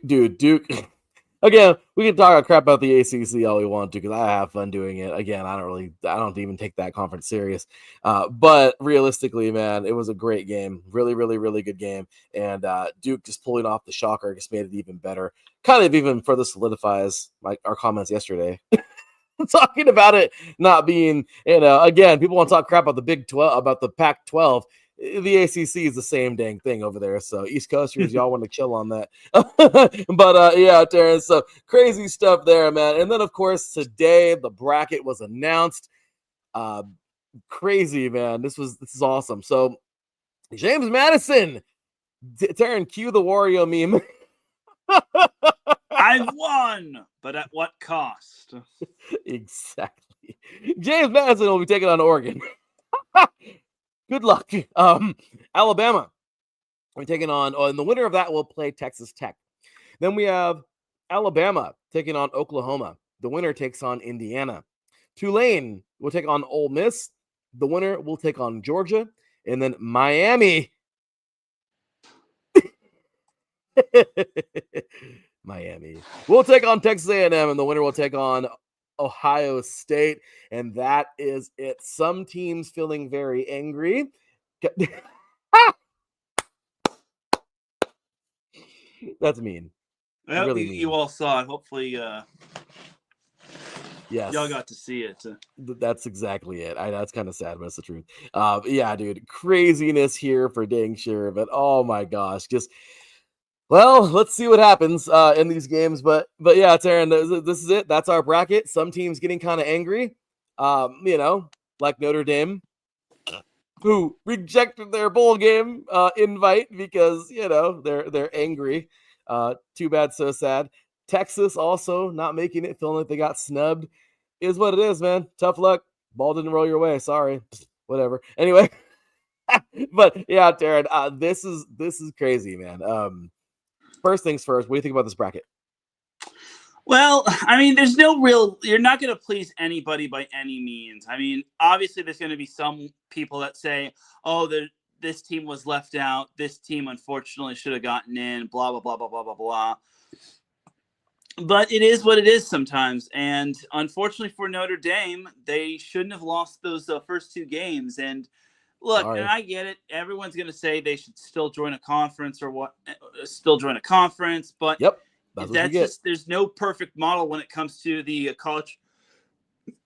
Again, we can talk crap about the ACC all we want to because I have fun doing it. Again, I don't even take that conference serious. But realistically, man, it was a great game. Really, really, really good game. And Duke just pulling off the shocker just made it even better. Kind of even further solidifies our comments yesterday. Talking about it not being, again, people want to talk crap about the Big 12, about the Pac-12. The ACC is the same dang thing over there. So East Coasters, y'all want to chill on that. But yeah, Terrence, so crazy stuff there, man. And then of course today the bracket was announced. Crazy, man. This is awesome. So James Madison, Teran, cue the Wario meme. I've won, but at what cost? Exactly. James Madison will be taking on Oregon. Good luck. Alabama. We're taking on, and the winner of that will play Texas Tech. Then we have Alabama taking on Oklahoma. The winner takes on Indiana. Tulane will take on Ole Miss. The winner will take on Georgia. And then Miami. Miami. We'll take on Texas A&M, and the winner will take on Ohio State. And that is it. Some teams feeling very angry. That's mean. Well, Really mean. you all saw it. Hopefully, yes, y'all got to see it. That's exactly it. That's kind of sad, but it's the truth. Yeah, dude, craziness here for dang sure. But oh my gosh, well, let's see what happens in these games. But yeah, Teran, this is it. That's our bracket. Some teams getting kind of angry. Like Notre Dame, who rejected their bowl game invite because they're angry. Too bad, so sad. Texas also not making it, feeling like they got snubbed. Is what it is, man. Tough luck. Ball didn't roll your way. Sorry. Whatever. Anyway, but yeah, Teran, this is crazy, man. First things first. What do you think about this bracket? Well, I mean, there's no real. You're not going to please anybody by any means. I mean, obviously, there's going to be some people that say, "Oh, this team was left out. This team, unfortunately, should have gotten in." Blah blah blah blah blah blah blah. But it is what it is sometimes, and unfortunately for Notre Dame, they shouldn't have lost those first two games. And look, Sorry. and I get it. Everyone's going to say they should still join a conference or what? Still join a conference, but Yep. That's just there's no perfect model when it comes to the college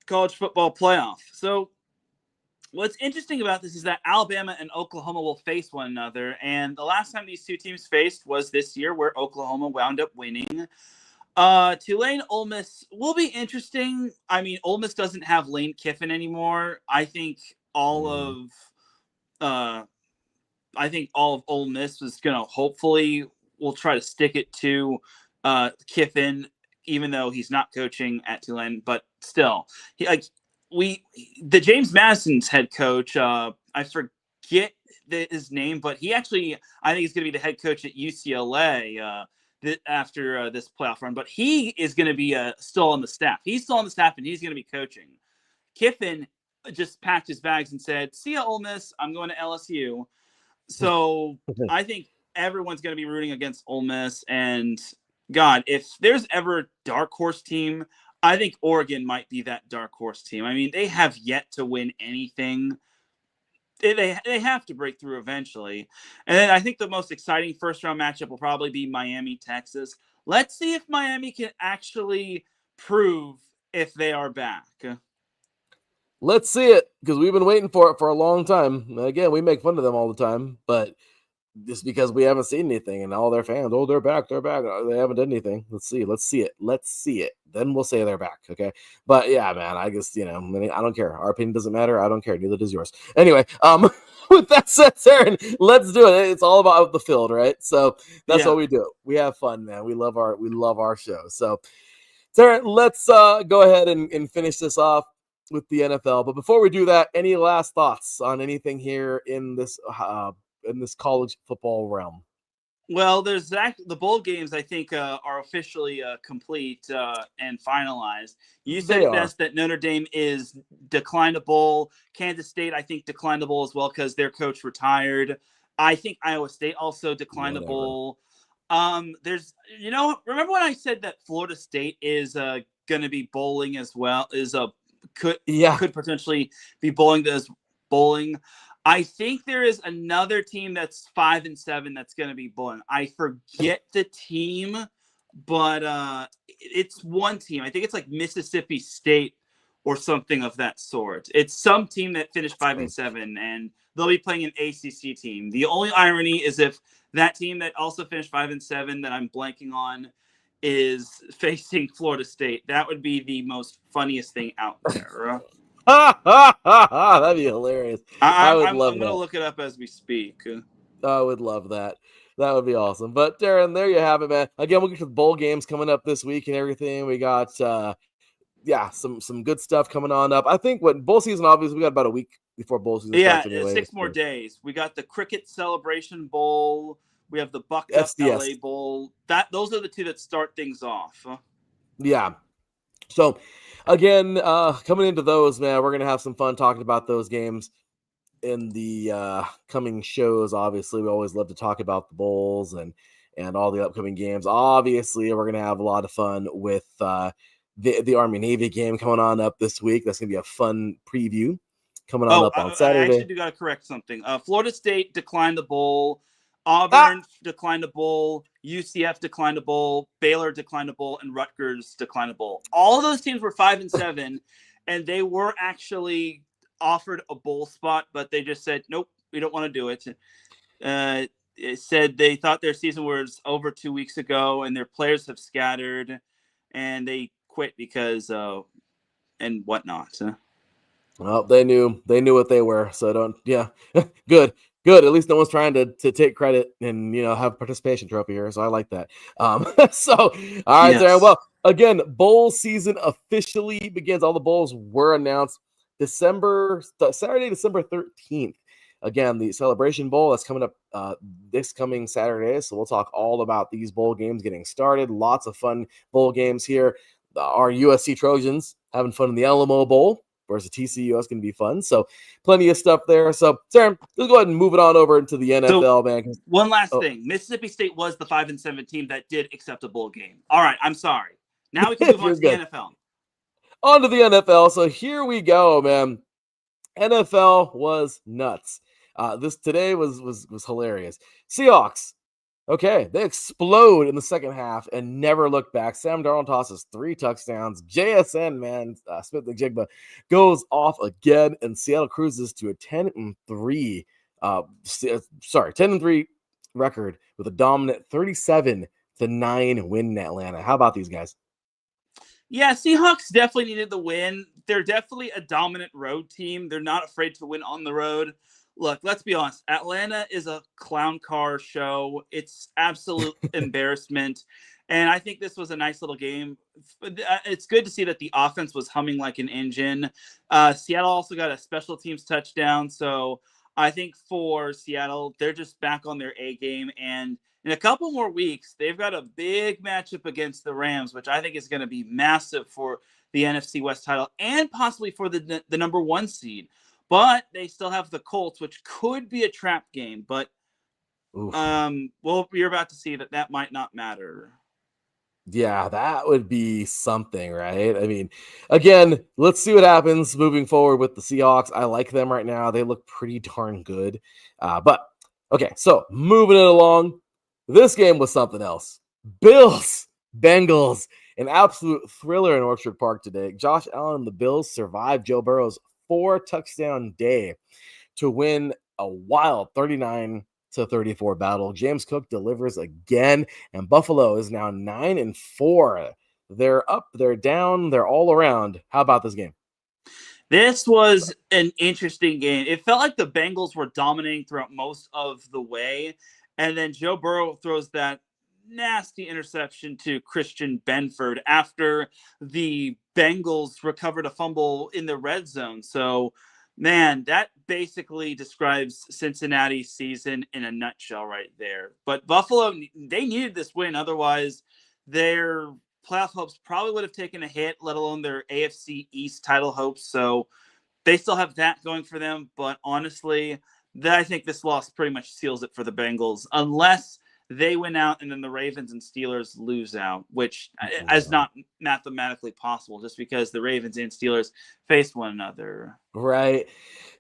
football playoff. So what's interesting about this is that Alabama and Oklahoma will face one another, and the last time these two teams faced was this year, where Oklahoma wound up winning. Tulane Ole Miss will be interesting. I mean, Ole Miss doesn't have Lane Kiffin anymore. I think all of Ole Miss is gonna hopefully will try to stick it to Kiffin, even though he's not coaching at Tulane, but still, the James Madison's head coach. I forget his name, but he actually, I think he's going to be the head coach at UCLA after this playoff run. But he is going to be still on the staff. He's still on the staff, and he's going to be coaching. Kiffin just packed his bags and said, "See ya, Ole Miss. I'm going to LSU." So I think everyone's going to be rooting against Ole Miss, and God, if there's ever a dark horse team, I think Oregon might be that dark horse team. I mean, they have yet to win anything. They have to break through eventually. And then I think the most exciting first-round matchup will probably be Miami-Texas. Let's see if Miami can actually prove if they are back. Let's see it, because we've been waiting for it for a long time. Again, we make fun of them all the time, but just because we haven't seen anything, and all their fans, oh, they're back. They haven't done anything. Let's see it. Then we'll say they're back. Okay. But yeah, man, I guess, I don't care. Our opinion doesn't matter. I don't care. Neither does yours. Anyway, with that said, Teran, let's do it. It's all about the field, right? So that's what we do. We have fun, man. We love our show. So Teran, let's go ahead and finish this off with the NFL. But before we do that, any last thoughts on anything here in this college football realm? Well, there's the bowl games, I think, are officially complete and finalized. You said best that Notre Dame is declined a bowl. Kansas State, I think, declined a bowl as well because their coach retired. I think Iowa State also declined a bowl. There's, remember when I said that Florida State is going to be bowling as well? Could potentially be bowling. I think there is another team that's 5-7 that's going to be bowling. I forget the team, but it's one team. I think it's like Mississippi State or something of that sort. It's some team that finished 5-7, and they'll be playing an ACC team. The only irony is if that team that also finished 5-7 that I'm blanking on is facing Florida State. That would be the most funniest thing out there. That'd be hilarious. I'm going to look it up as we speak. I would love that. That would be awesome. But Teran, there you have it, man. Again, we'll get to the bowl games coming up this week and everything. We got some good stuff coming on up. I think when bowl season, obviously, we got about a week before bowl season starts. Anyway. 6 more days. We got the Cricket Celebration Bowl. We have the Bucked Up LA Bowl. Those are the two that start things off. Yeah. So, again, coming into those, man, we're going to have some fun talking about those games in the coming shows. Obviously, we always love to talk about the bowls and all the upcoming games. Obviously, we're going to have a lot of fun with the Army-Navy game coming on up this week. That's going to be a fun preview coming on up on Saturday. I actually got to correct something. Florida State declined the bowl. Auburn declined a bowl, UCF declined a bowl, Baylor declined a bowl, and Rutgers declined a bowl. All of those teams were 5-7, and they were actually offered a bowl spot, but they just said, nope, we don't want to do it. It said they thought their season was over 2 weeks ago, and their players have scattered, and they quit because and whatnot. Well, they knew what they were, so good. Good. At least no one's trying to take credit and, have a participation trophy here. So I like that. All right, yes. Teran. Well, again, bowl season officially begins. All the bowls were announced Saturday, December 13th. Again, the Celebration Bowl that's coming up this coming Saturday. So we'll talk all about these bowl games getting started. Lots of fun bowl games here. Our USC Trojans having fun in the Alamo Bowl versus TCU. That's going to be fun. So plenty of stuff there. So, Teran, let's go ahead and move it on over into the NFL, man. One last thing. Mississippi State was the 5-7 team that did accept a bowl game. All right, I'm sorry. Now we can move on to the NFL. On to the NFL. So here we go, man. NFL was nuts. This today was hilarious. Seahawks. Okay, they explode in the second half and never look back. Sam Darnold tosses 3 touchdowns. JSN, man, Smith-Njigba goes off again, and Seattle cruises to a 10-3 record with a dominant 37-9 win in Atlanta. How about these guys? Yeah, Seahawks definitely needed the win. They're definitely a dominant road team. They're not afraid to win on the road. Look, let's be honest. Atlanta is a clown car show. It's absolute embarrassment. And I think this was a nice little game. It's good to see that the offense was humming like an engine. Seattle also got a special teams touchdown. So I think for Seattle, they're just back on their A game. And in a couple more weeks, they've got a big matchup against the Rams, which I think is going to be massive for the NFC West title and possibly for the number 1 seed. But they still have the Colts, which could be a trap game. But you're about to see that might not matter. Yeah, that would be something, right? I mean, again, let's see what happens moving forward with the Seahawks. I like them right now. They look pretty darn good. But, okay, so moving it along. This game was something else. Bills, Bengals, an absolute thriller in Orchard Park today. Josh Allen and the Bills survived Joe Burrow's 4-touchdown day to win a wild 39-17 34 battle. James Cook delivers again, and Buffalo is now 9-4. They're up, they're down, they're all around. How about this game? This was an interesting game. It felt like the Bengals were dominating throughout most of the way, and then Joe Burrow throws that nasty interception to Christian Benford after the Bengals recovered a fumble in the red zone. So, man, that basically describes Cincinnati's season in a nutshell right there. But Buffalo, they needed this win. Otherwise, their playoff hopes probably would have taken a hit, let alone their AFC East title hopes. So they still have that going for them. But honestly, I think this loss pretty much seals it for the Bengals, unless they win out and then the Ravens and Steelers lose out, which is not mathematically possible just because the Ravens and Steelers face one another. Right.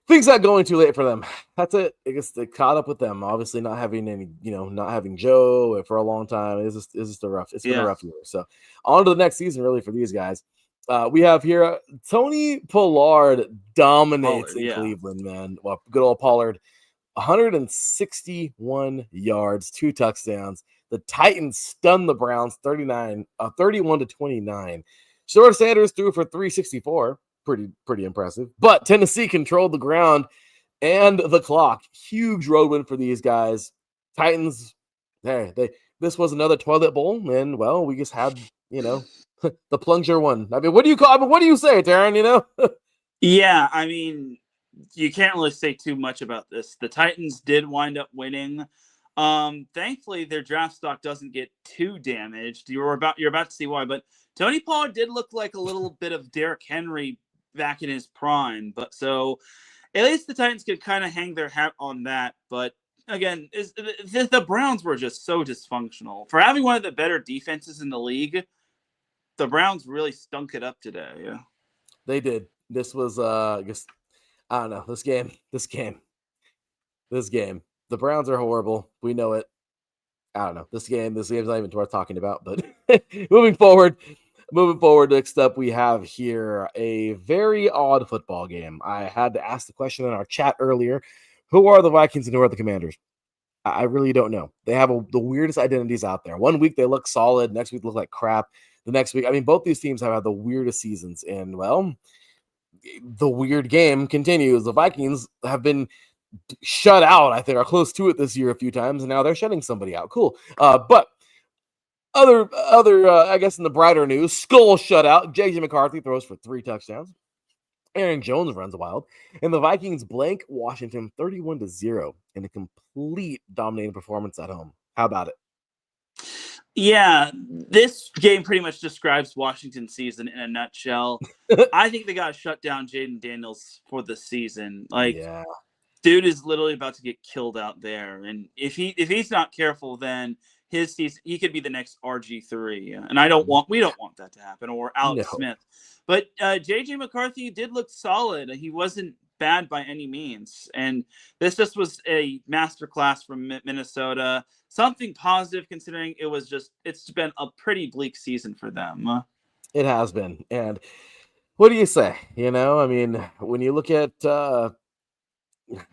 Things not going too late for them. That's it. I guess they caught up with them. Obviously, not having any, not having Joe for a long time. It's just a rough. It's been a rough year. So on to the next season, really, for these guys. We have here Tony Pollard dominates in Cleveland, man. Well, good old Pollard, 161 yards, 2 touchdowns. The Titans stunned the Browns 31-29. Short Sanders threw for 364. Pretty impressive. But Tennessee controlled the ground and the clock. Huge road win for these guys. Titans, this was another toilet bowl, and well, we just had, the plunger one. I mean, what do you say, Teran, Yeah, I mean, you can't really say too much about this. The Titans did wind up winning. Thankfully their draft stock doesn't get too damaged. You're about to see why, but Tony Pollard did look like a little bit of Derrick Henry back in his prime, but so at least the Titans could kind of hang their hat on that. But again, the Browns were just so dysfunctional. For having one of the better defenses in the league, the Browns really stunk it up today. Yeah, they did. This was I don't know, this game. The Browns are horrible. We know it. I don't know. This game's not even worth talking about, but moving forward, next up, we have here a very odd football game. I had to ask the question in our chat earlier, who are the Vikings and who are the Commanders? I really don't know. They have the weirdest identities out there. One week they look solid. Next week they look like crap. The next week, I mean, both these teams have had the weirdest seasons. And, well, the weird game continues. The Vikings have been shut out, I think, are close to it this year a few times, and now they're shutting somebody out. Cool. But other I guess in the brighter news, Skull shutout. J.J. McCarthy throws for 3 touchdowns. Aaron Jones runs wild. And the Vikings blank Washington 31-0 in a complete dominating performance at home. How about it? Yeah, this game pretty much describes Washington's season in a nutshell. I think they got to shut down Jaden Daniels for the season. Dude is literally about to get killed out there, and if he's not careful, then his season, he could be the next RG3. And we don't want that to happen, or Alex Smith. But JJ McCarthy did look solid. He wasn't bad by any means, and this just was a masterclass from Minnesota. Something positive, considering it's been a pretty bleak season for them. It has been, and what do you say? I mean, when you look at I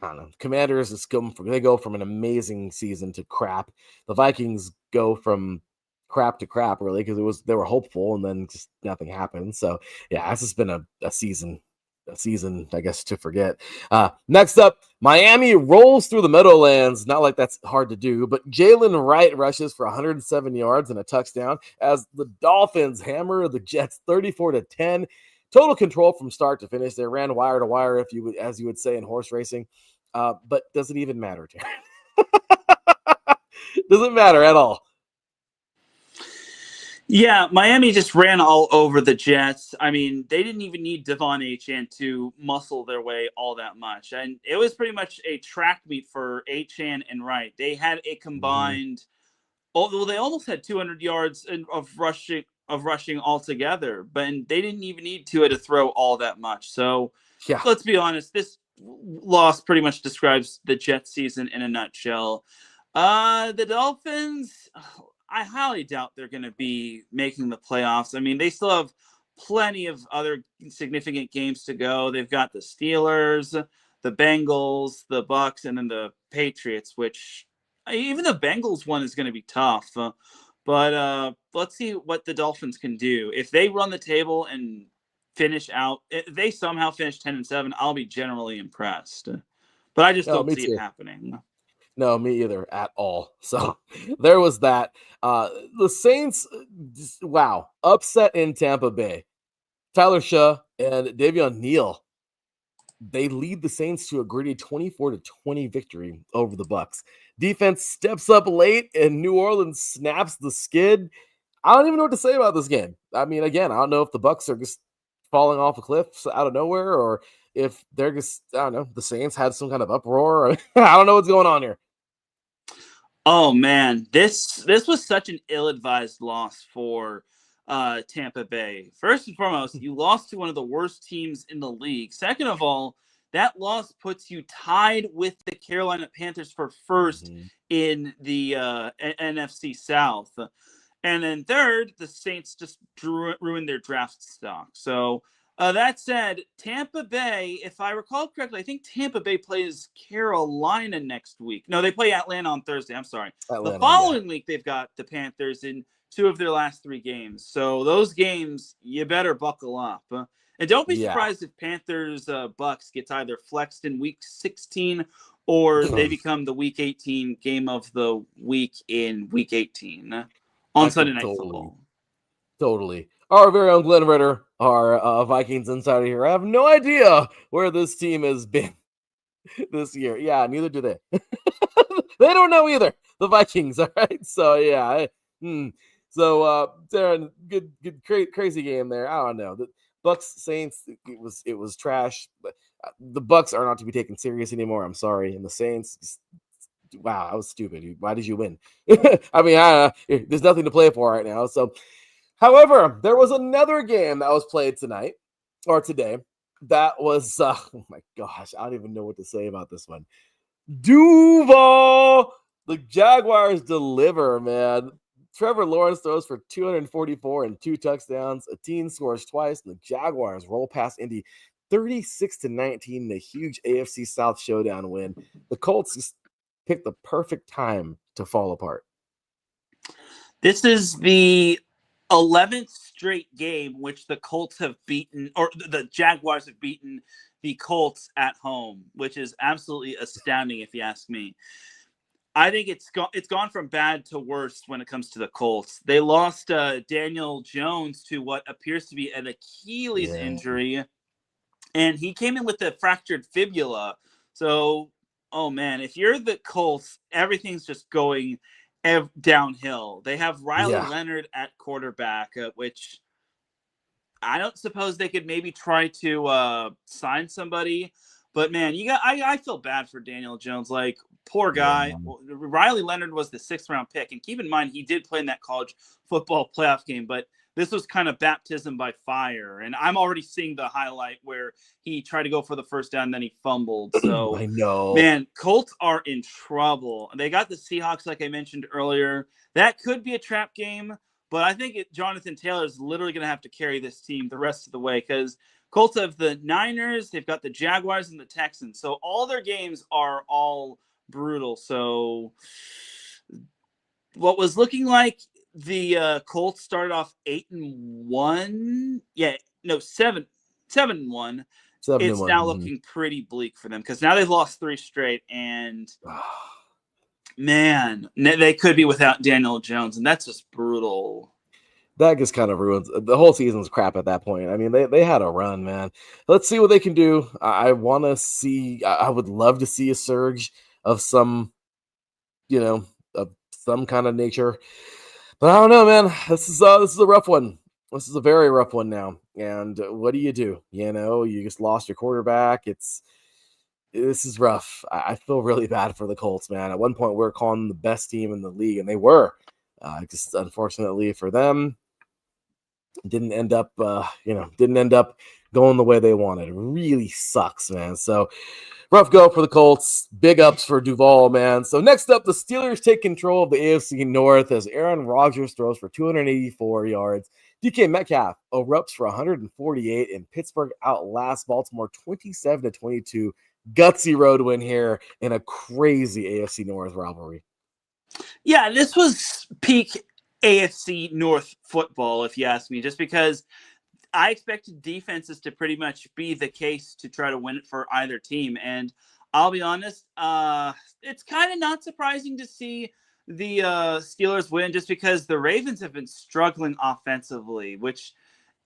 don't know, Commanders they go from an amazing season to crap. The Vikings go from crap to crap, really, because they were hopeful and then just nothing happened. So yeah, this has been a season, I guess, to forget. Next up, Miami rolls through the Meadowlands. Not like that's hard to do, but Jalen Wright rushes for 107 yards and a touchdown as the Dolphins hammer the Jets 34-10. Total control from start to finish. They ran wire to wire, as you would say in horse racing. But does it even matter, Terry? Doesn't matter at all. Yeah, Miami just ran all over the Jets. I mean, they didn't even need Devon Achane to muscle their way all that much. And it was pretty much a track meet for Achane and Wright. They had a combined, although they almost had 200 yards of rushing altogether, but they didn't even need Tua to throw all that much. So yeah, let's be honest, this loss pretty much describes the Jets season in a nutshell. The Dolphins, I highly doubt they're going to be making the playoffs. I mean, they still have plenty of other significant games to go. They've got the Steelers, the Bengals, the Bucks, and then the Patriots, which Even the Bengals one is going to be tough. But let's see what the Dolphins can do. If they run the table and finish out, if they somehow finish 10-7, I'll be generally impressed. But I just No, don't me see it too. happening. No, me either at all. So there was that. The Saints, wow, upset in Tampa Bay. Tyler Shaw and Davion Neal, they lead the Saints to a gritty 24-20 victory over the Bucks. Defense steps up late and New Orleans snaps the skid. I don't even know what to say about this game. I mean, again, I don't know if the Bucks are just falling off a cliff out of nowhere or if they're just, I don't know, the Saints had some kind of uproar. I don't know what's going on here. Oh man, this was such an ill-advised loss for Tampa Bay. First and foremost, you lost to one of the worst teams in the league. Second of all, that loss puts you tied with the Carolina Panthers for first Mhm. in the NFC South. And then third, the Saints just ruined their draft stock. So that said, Tampa Bay, if I recall correctly, I think Tampa Bay plays Carolina next week. No, they play Atlanta on Thursday. I'm sorry. The Atlanta, yeah. following week, they've got the Panthers in 2 of their last 3 games. So those games, you better buckle up. And don't be Yeah. surprised if Panthers Bucks gets either flexed in week 16 or they become the week 18 game of the week in week 18 on I Sunday could Night totally, Football. totally. Our very own Glenn Ritter, our Vikings insider here. I have no idea where this team has been this year. Yeah, neither do they. They don't know either. The Vikings, all right. So yeah. So Darren, good, crazy game there. I don't know. The Bucks Saints, it was trash. But the Bucks are not to be taken serious anymore. I'm sorry. And the Saints, wow, I was stupid. Why did you win? I mean, there's nothing to play for right now. So, however, there was another game that was played tonight or today. That was, oh my gosh, I don't even know what to say about this one. Duval, the Jaguars deliver, man. Trevor Lawrence throws for 244 and 2 touchdowns. A team scores twice, and the Jaguars roll past Indy 36-19 in a huge AFC South showdown win. The Colts just picked the perfect time to fall apart. This is the 11th straight game which the Colts have beaten, or the Jaguars have beaten the Colts at home, which is absolutely astounding if you ask me. I think it's gone from bad to worse when it comes to the Colts. They lost Daniel Jones to what appears to be an Achilles injury, and he came in with a fractured fibula. So, oh man, if you're the Colts, everything's just going downhill. They have Riley Yeah. Leonard at quarterback, which I don't suppose they could maybe try to sign somebody. But man, I feel bad for Daniel Jones. Like, poor guy. Yeah. Riley Leonard was the 6th-round pick, and keep in mind he did play in that college football playoff game, but this was kind of baptism by fire. And I'm already seeing the highlight where he tried to go for the first down, and then he fumbled. So, I know. man, Colts are in trouble. They got the Seahawks, like I mentioned earlier. That could be a trap game, but I think Jonathan Taylor is literally going to have to carry this team the rest of the way because Colts have the Niners, they've got the Jaguars, and the Texans. So all their games are all brutal. So what was looking like the Colts started off 8-1. Yeah, no, 7-1. 7-1. It's now looking pretty bleak for them because now they've lost 3 straight, and man, they could be without Daniel Jones, and that's just brutal. That just kind of ruins the whole season's crap at that point. I mean, they had a run, man. Let's see what they can do. I want to see. I would love to see a surge of some, of some kind of nature. But I don't know, man. This is a rough one. This is a very rough one now. And what do? You just lost your quarterback. This is rough. I feel really bad for the Colts, man. At one point, we were calling them the best team in the league, and they were. Just unfortunately for them, didn't end up going the way they wanted. It really sucks, man. So rough go for the Colts. Big ups for Duval, man. So next up, the Steelers take control of the AFC North as Aaron Rodgers throws for 284 yards. DK Metcalf erupts for 148, and Pittsburgh outlasts Baltimore 27-22. Gutsy road win here in a crazy AFC North rivalry. Yeah, this was peak AFC North football, if you ask me, just because I expected defenses to pretty much be the case to try to win it for either team. And I'll be honest, it's kind of not surprising to see the Steelers win just because the Ravens have been struggling offensively, which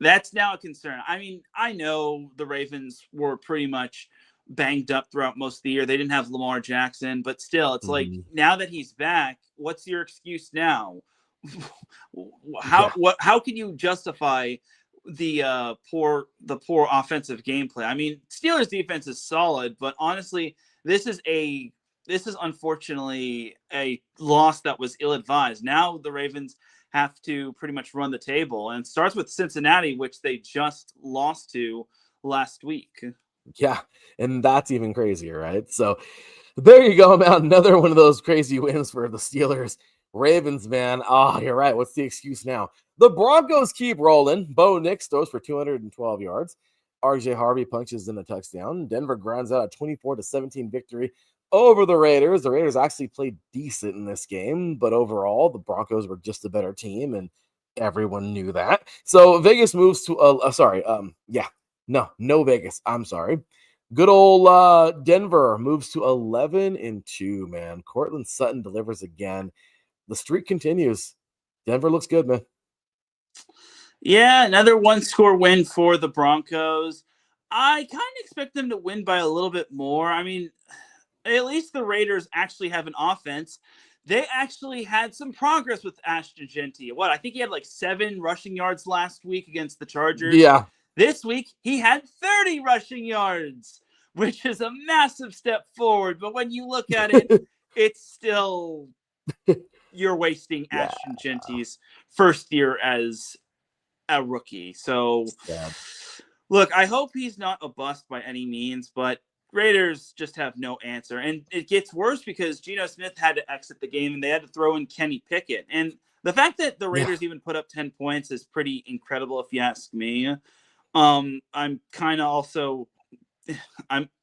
that's now a concern. I mean, I know the Ravens were pretty much banged up throughout most of the year. They didn't have Lamar Jackson, but still, it's like now that he's back, what's your excuse now? How can you justify the poor offensive gameplay? I mean, Steelers defense is solid, but honestly, this is unfortunately a loss that was ill-advised. Now the Ravens have to pretty much run the table, and it starts with Cincinnati, which they just lost to last week. Yeah, and that's even crazier, right? So there you go, man. Another one of those crazy wins for the Steelers. Ravens, man. Oh, you're right. What's the excuse now? The Broncos keep rolling. Bo Nix throws for 212 yards. RJ Harvey punches in a touchdown. Denver grounds out a 24-17 victory over the Raiders. The Raiders actually played decent in this game, but overall, the Broncos were just a better team, and everyone knew that. So Vegas moves to no Vegas. I'm sorry. Good old Denver moves to 11-2, man. Cortland Sutton delivers again. The streak continues. Denver looks good, man. Yeah, another one-score win for the Broncos. I kind of expect them to win by a little bit more. I mean, at least the Raiders actually have an offense. They actually had some progress with Ashton Genty. I think he had like 7 rushing yards last week against the Chargers. Yeah. This week, he had 30 rushing yards, which is a massive step forward. But when you look at it, it's still you're wasting Ashton Genty's first year as a rookie. So, look, I hope he's not a bust by any means, but Raiders just have no answer. And it gets worse because Geno Smith had to exit the game and they had to throw in Kenny Pickett. And the fact that the Raiders even put up 10 points is pretty incredible, if you ask me. I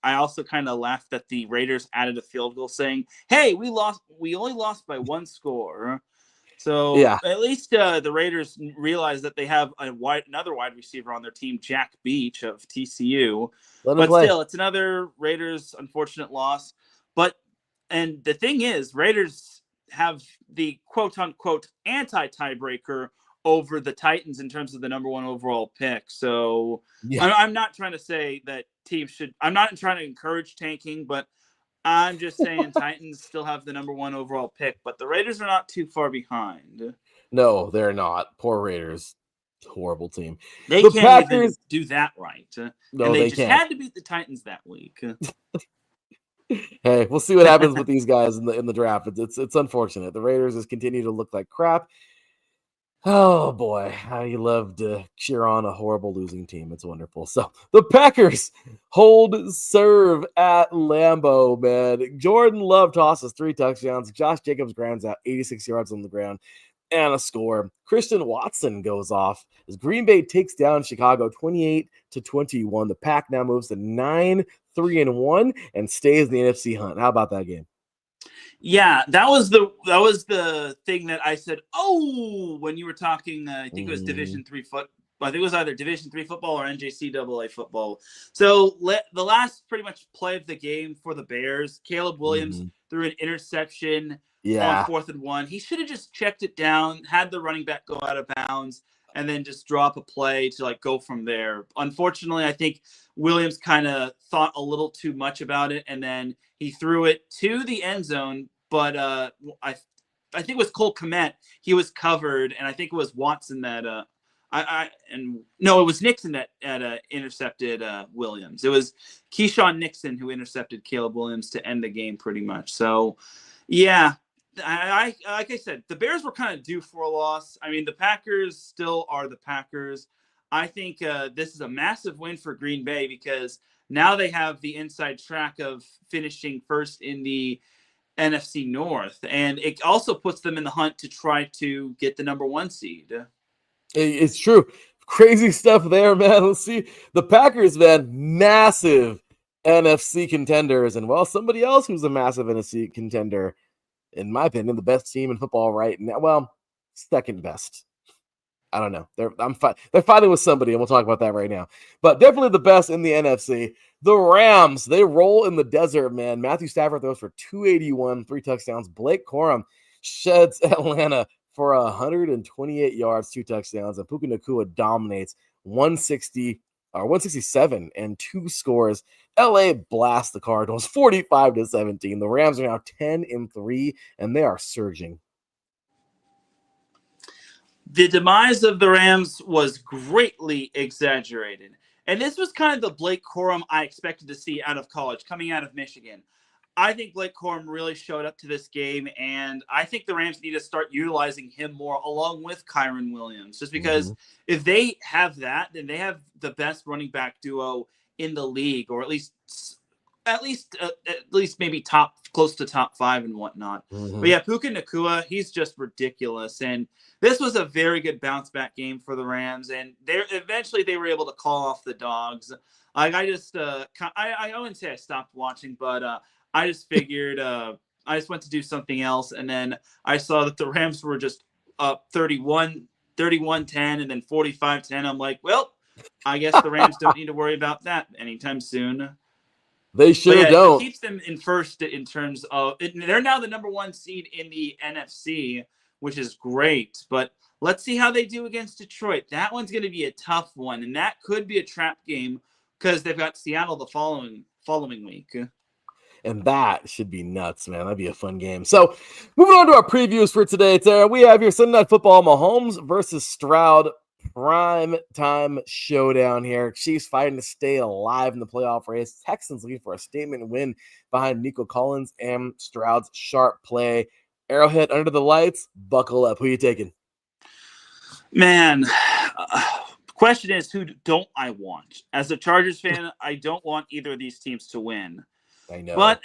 also kind of laughed that the Raiders added a field goal saying, "Hey, we only lost by 1 score." So at least the Raiders realize that they have another wide receiver on their team, Jack Beach of TCU. But still, it's another Raiders unfortunate loss. And the thing is, Raiders have the quote unquote anti-tiebreaker over the Titans in terms of the number 1 overall pick. So I'm not trying to say that teams should. I'm not trying to encourage tanking, but I'm just saying Titans still have the number 1 overall pick, but the Raiders are not too far behind. No, they're not. Poor Raiders. Horrible team. They can't even do that right. No, and they just had to beat the Titans that week. Hey, we'll see what happens with these guys in the draft. It's unfortunate. The Raiders just continue to look like crap. Oh boy, how you love to cheer on a horrible losing team. It's wonderful. So the Packers hold serve at Lambeau, man. Jordan Love tosses 3 touchdowns. Josh Jacobs grounds out 86 yards on the ground and a score. Christian Watson goes off as Green Bay takes down Chicago 28-21. The Pack now moves to 9-3-1 and stays in the NFC hunt. How about that game? Yeah, that was the thing that I said. Oh, when you were talking, I think it was Division 3 foot. I think it was either Division 3 football or NJCAA football. So the last pretty much play of the game for the Bears, Caleb Williams threw an interception on 4th and 1. He should have just checked it down, had the running back go out of bounds, and then just drop a play to go from there. Unfortunately, I think Williams kind of thought a little too much about it, and then he threw it to the end zone. But I think it was Cole Kmet. He was covered, and I think it was Watson that it was Nixon that intercepted Williams. It was Keyshawn Nixon who intercepted Caleb Williams to end the game, pretty much. So, yeah. Like I said, the Bears were kind of due for a loss. I mean, the Packers still are the Packers. I think this is a massive win for Green Bay because now they have the inside track of finishing first in the NFC North, and it also puts them in the hunt to try to get the number 1 seed. It's true. Crazy stuff there, man. Let's see. The Packers, man, massive NFC contenders, and somebody else who's a massive NFC contender, in my opinion, the best team in football right now. Well, second best. I don't know. They're fighting with somebody, and we'll talk about that right now. But definitely the best in the NFC. The Rams, they roll in the desert, man. Matthew Stafford throws for 281, 3 touchdowns. Blake Corum sheds Atlanta for 128 yards, 2 touchdowns. And Puka Nacua dominates 167 and 2 scores. LA blasts the Cardinals 45-17. The Rams are now 10-3, and they are surging. The demise of the Rams was greatly exaggerated. And this was kind of the Blake Corum I expected to see out of college, coming out of Michigan. I think Blake Corum really showed up to this game, and I think the Rams need to start utilizing him more along with Kyron Williams, just because if they have that, then they have the best running back duo in the league, or at least maybe close to top 5 and whatnot. But yeah, Puka Nacua, he's just ridiculous. And this was a very good bounce back game for the Rams. And eventually they were able to call off the Dogs. Like I wouldn't say I stopped watching, but I just figured I just went to do something else. And then I saw that the Rams were just up 31-10 and then 45-10. I'm like, well, I guess the Rams don't need to worry about that anytime soon. They sure don't. It keeps them in first in terms of they're now the number 1 seed in the NFC, which is great. But let's see how they do against Detroit. That one's going to be a tough one, and that could be a trap game because they've got Seattle the following week. And that should be nuts, man. That'd be a fun game. So, moving on to our previews for today, Tara, we have here Sunday Night Football, Mahomes versus Stroud. Prime time showdown here. Chiefs fighting to stay alive in the playoff race. Texans looking for a statement win behind Nico Collins and Stroud's sharp play. Arrowhead under the lights. Buckle up. Who are you taking? Man, question is, who don't I want? As a Chargers fan, I don't want either of these teams to win. I know. But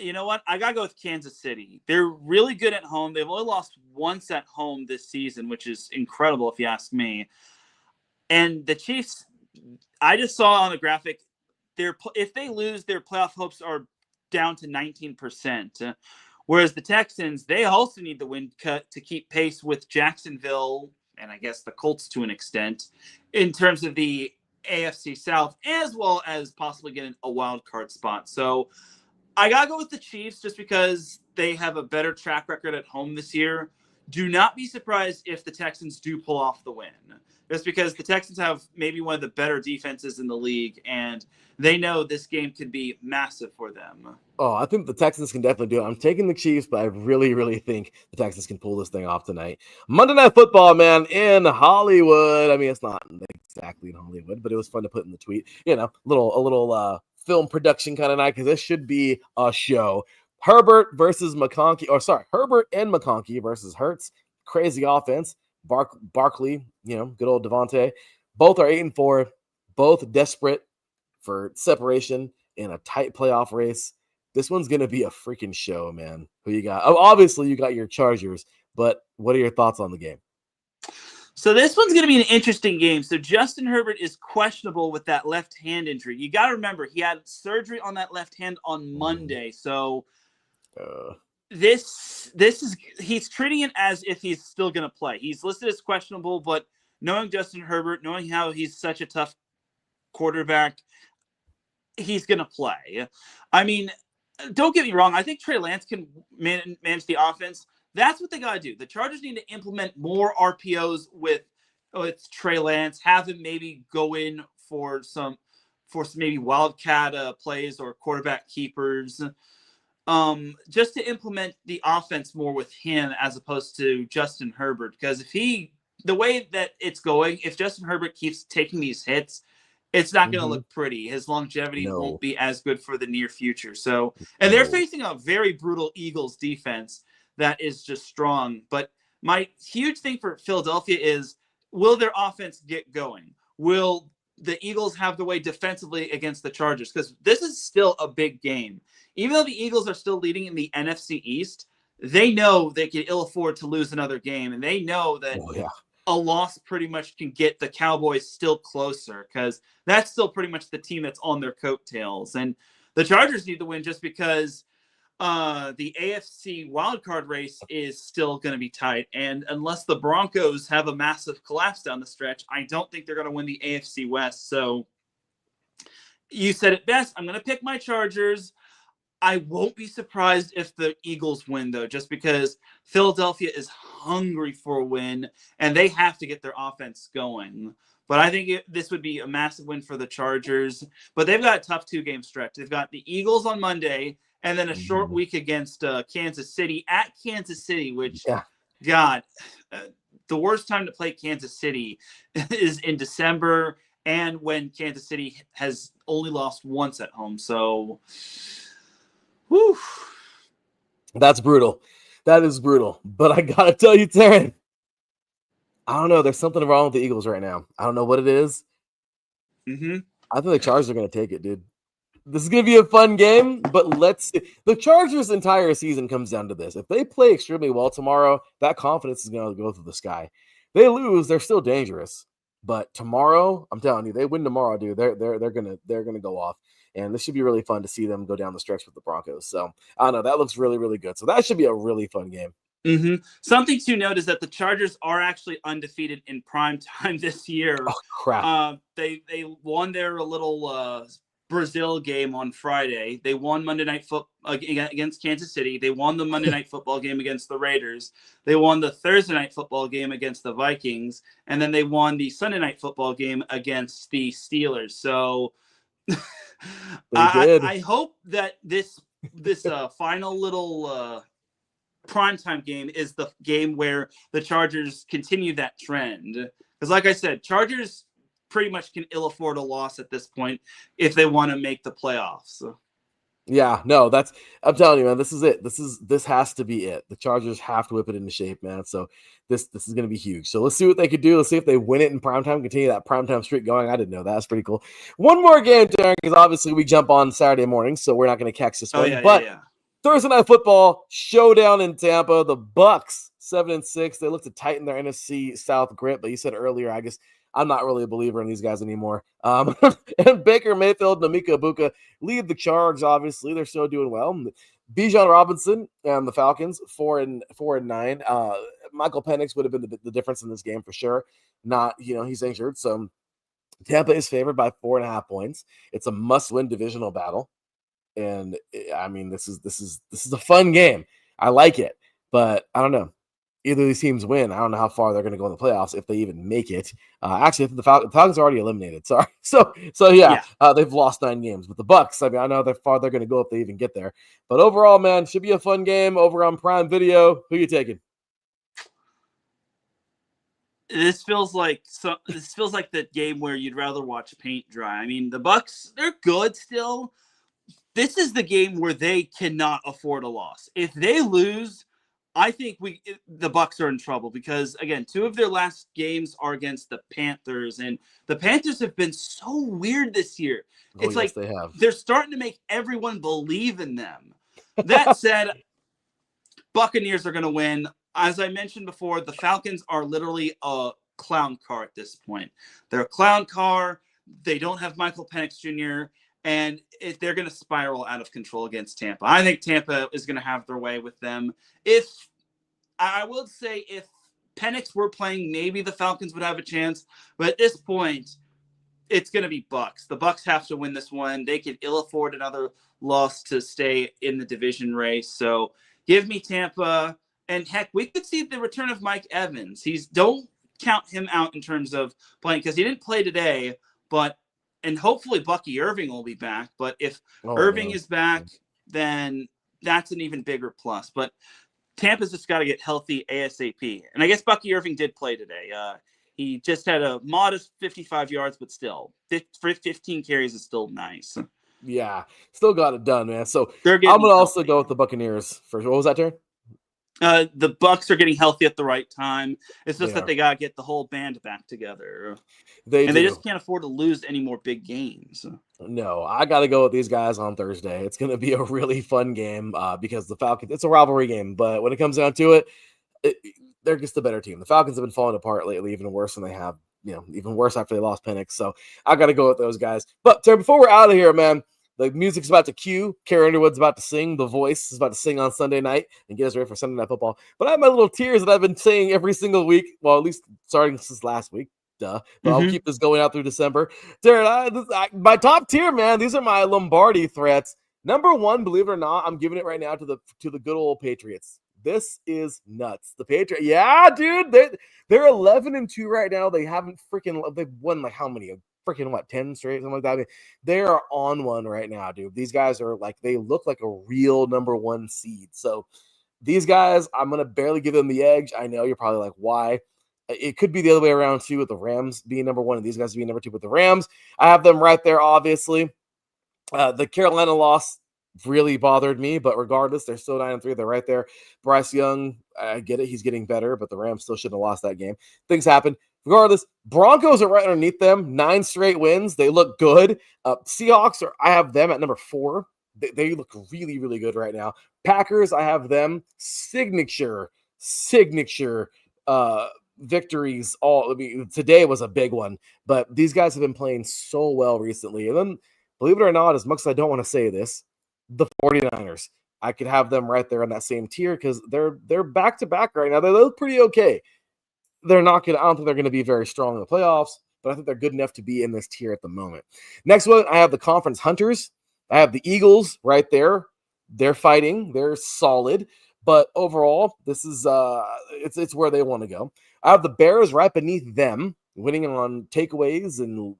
you know what? I got to go with Kansas City. They're really good at home. They've only lost once at home this season, which is incredible if you ask me. And the Chiefs, I just saw on the graphic, if they lose, their playoff hopes are down to 19%. Whereas the Texans, they also need the win cut to keep pace with Jacksonville and I guess the Colts to an extent in terms of the AFC South, as well as possibly getting a wild card spot. So I got to go with the Chiefs just because they have a better track record at home this year. Do not be surprised if the Texans do pull off the win. Just because the Texans have maybe one of the better defenses in the league, and they know this game could be massive for them. Oh, I think the Texans can definitely do it. I'm taking the Chiefs, but I really, really think the Texans can pull this thing off tonight. Monday Night Football, man, in Hollywood. I mean, it's not exactly in Hollywood, but it was fun to put in the tweet. You know, a little film production kind of night because this should be a show. Herbert and McConkey versus Hurts. Crazy offense. Barkley, good old Devontae. Both are 8-4. Both desperate for separation in a tight playoff race. This one's going to be a freaking show, man. Who you got? Oh, obviously, you got your Chargers, but what are your thoughts on the game? So this one's going to be an interesting game. So Justin Herbert is questionable with that left hand injury. You got to remember, he had surgery on that left hand on Monday. So this is he's treating it as if he's still going to play. He's listed as questionable, but knowing Justin Herbert, knowing how he's such a tough quarterback, he's going to play. I mean, don't get me wrong. I think Trey Lance can manage the offense. That's what they got to do. The Chargers need to implement more RPOs with Trey Lance. Have him maybe go in for some maybe wildcat plays or quarterback keepers, just to implement the offense more with him as opposed to Justin Herbert. Because the way that it's going, if Justin Herbert keeps taking these hits, it's not going to look pretty. His longevity won't be as good for the near future. So, and they're facing a very brutal Eagles defense that is just strong. But my huge thing for Philadelphia is, will their offense get going? Will the Eagles have the way defensively against the Chargers? Because this is still a big game. Even though the Eagles are still leading in the NFC East, they know they can ill afford to lose another game. And they know that a loss pretty much can get the Cowboys still closer, because that's still pretty much the team that's on their coattails. And the Chargers need to win just because the AFC wildcard race is still going to be tight. And unless the Broncos have a massive collapse down the stretch, I don't think they're going to win the AFC West. So you said it best. I'm going to pick my Chargers. I won't be surprised if the Eagles win, though, just because Philadelphia is hungry for a win, and they have to get their offense going. But I think this would be a massive win for the Chargers. But they've got a tough two-game stretch. They've got the Eagles on Monday, and then a short week against Kansas City at Kansas City, which, God, the worst time to play Kansas City is in December and when Kansas City has only lost once at home. So, whew. That's brutal. That is brutal. But I got to tell you, Teran, I don't know. There's something wrong with the Eagles right now. I don't know what it is. Mm-hmm. I think the Chargers are going to take it, dude. This is going to be a fun game, but let's see. The Chargers' entire season comes down to this. If they play extremely well tomorrow, that confidence is going to go through the sky. They lose, they're still dangerous. But tomorrow, I'm telling you, they win tomorrow, dude. They're gonna go off, and this should be really fun to see them go down the stretch with the Broncos. So I don't know, that looks really, really good. So that should be a really fun game. Mm-hmm. Something to note is that the Chargers are actually undefeated in prime time this year. Oh crap! They won their little Brazil game on Friday. They won Monday Night Football against Kansas City. They won the Monday Night Football game against the Raiders. They won the Thursday Night Football game against the Vikings. And then they won the Sunday Night Football game against the Steelers. So I hope that this final little primetime game is the game where the Chargers continue that trend. Because like I said, Chargers pretty much can ill afford a loss at this point if they want to make the playoffs. Yeah, no, I'm telling you, man, this is it. This has to be it. The Chargers have to whip it into shape, man. So this is going to be huge. So let's see what they could do. Let's see if they win it in primetime, continue that primetime streak going. I didn't know that. That's pretty cool. One more game, Darren, because obviously we jump on Saturday morning, so we're not going to catch this one. But Thursday Night Football showdown in Tampa. The Bucks 7-6. They look to tighten their NFC South grip, but you said earlier, I guess I'm not really a believer in these guys anymore. And Baker Mayfield and Emeka Ibuka lead the charge. Obviously, they're still doing well. Bijan Robinson and the Falcons 4-9. Michael Penix would have been the difference in this game for sure. Not, he's injured, so Tampa is favored by 4.5 points. It's a must-win divisional battle, and I mean, this is a fun game. I like it, but I don't know. Either of these teams win. I don't know how far they're going to go in the playoffs if they even make it. Actually, the Falcons are already eliminated. Sorry. So they've lost 9 games. But the Bucks, I mean, I know they're going to go if they even get there. But overall, man, should be a fun game over on Prime Video. Who you taking? This feels like the game where you'd rather watch paint dry. I mean, the Bucks, they're good still. This is the game where they cannot afford a loss. If they lose, I think the Bucks are in trouble because, again, 2 of their last games are against the Panthers, and the Panthers have been so weird this year. It's like they're starting to make everyone believe in them. That said, Buccaneers are going to win. As I mentioned before, the Falcons are literally a clown car at this point. They're a clown car. They don't have Michael Penix Jr., and they're going to spiral out of control against Tampa. I think Tampa is going to have their way with them. If Penix were playing, maybe the Falcons would have a chance. But at this point, it's going to be Bucks. The Bucks have to win this one. They can ill afford another loss to stay in the division race. So give me Tampa. And heck, we could see the return of Mike Evans. Don't count him out in terms of playing because he didn't play today, and hopefully Bucky Irving will be back. But if Irving is back, then that's an even bigger plus. But Tampa's just got to get healthy ASAP. And I guess Bucky Irving did play today. He just had a modest 55 yards, but still, 15 carries is still nice. Yeah, still got it done, man. So I'm going to also go with the Buccaneers first. What was that, Terry? The Bucks are getting healthy at the right time. It's just that they got to get the whole band back together. They just can't afford to lose any more big games. No, I got to go with these guys on Thursday. It's going to be a really fun game because the Falcons, it's a rivalry game. But when it comes down to it, they're just the better team. The Falcons have been falling apart lately, even worse than they have, even worse after they lost Penix. So I got to go with those guys. But Terry, before we're out of here, man, The music's about to cue. Carrie Underwood's about to sing. The Voice is about to sing on Sunday night and get us ready for Sunday Night Football. But I have my little tiers that I've been saying every single week. Well, at least starting since last week. Duh. But I'll keep this going out through December. Darren, my top tier, man. These are my Lombardi threats. Number one, believe it or not, I'm giving it right now to the good old Patriots. This is nuts. The Patriots, yeah, dude, they're 11-2 right now. They've won like how many? Freaking what, 10 straight, something like that. I mean, they are on one right now, dude. These guys are like, they look like a real number one seed. So these guys, I'm gonna barely give them the edge. I know you're probably like, why? It could be the other way around too, with the Rams being number one and these guys being number two. But the Rams, I have them right there, obviously. The Carolina loss really bothered me, but regardless, they're still 9-3. They're right there. Bryce Young, I get it. He's getting better, but the Rams still shouldn't have lost that game. Things happen. Regardless, Broncos are right underneath them. 9 straight wins. They look good. Seahawks, I have them at number 4. They look really, really good right now. Packers, I have them signature victories. Today was a big one, but these guys have been playing so well recently. And then, believe it or not, as much as I don't want to say this, the 49ers, I could have them right there in that same tier because they're back-to-back right now. They look pretty okay. I don't think they're going to be very strong in the playoffs, but I think they're good enough to be in this tier at the moment. Next one, I have the Conference Hunters. I have the Eagles right there. They're fighting. They're solid. But overall, this is it's where they want to go. I have the Bears right beneath them, winning on takeaways and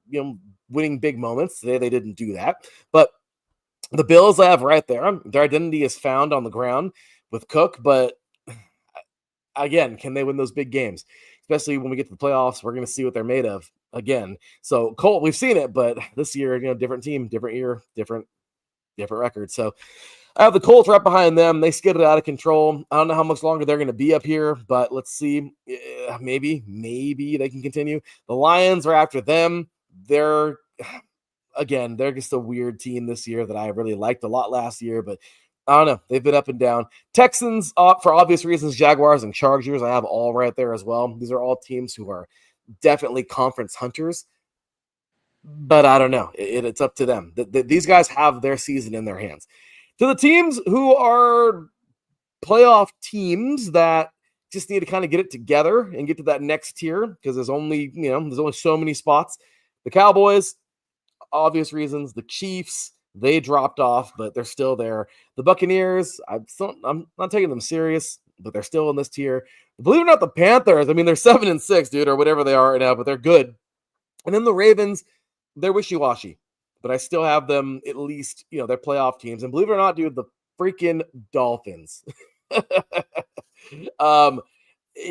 winning big moments. Today they didn't do that. But the Bills I have right there. Their identity is found on the ground with Cook, but again, can they win those big games? Especially when we get to the playoffs, we're going to see what they're made of again. So Colt, we've seen it, but this year, different team, different year, different record. So I have the Colts right behind them. They skidded out of control. I don't know how much longer they're going to be up here, but let's see. Maybe they can continue. The Lions are after them. They're just a weird team this year that I really liked a lot last year, but I don't know. They've been up and down. Texans, for obvious reasons, Jaguars and Chargers, I have all right there as well. These are all teams who are definitely conference hunters, but I don't know. It's up to them. These guys have their season in their hands. To the teams who are playoff teams that just need to kind of get it together and get to that next tier because there's only so many spots. The Cowboys, obvious reasons. The Chiefs, they dropped off, but they're still there. The Buccaneers, I'm not taking them serious, but they're still in this tier. Believe it or not, the Panthers, they're 7-6, dude, or whatever they are right now, but they're good. And then the Ravens, they're wishy-washy, but I still have them at least, they're playoff teams. And believe it or not, dude, the freaking Dolphins. I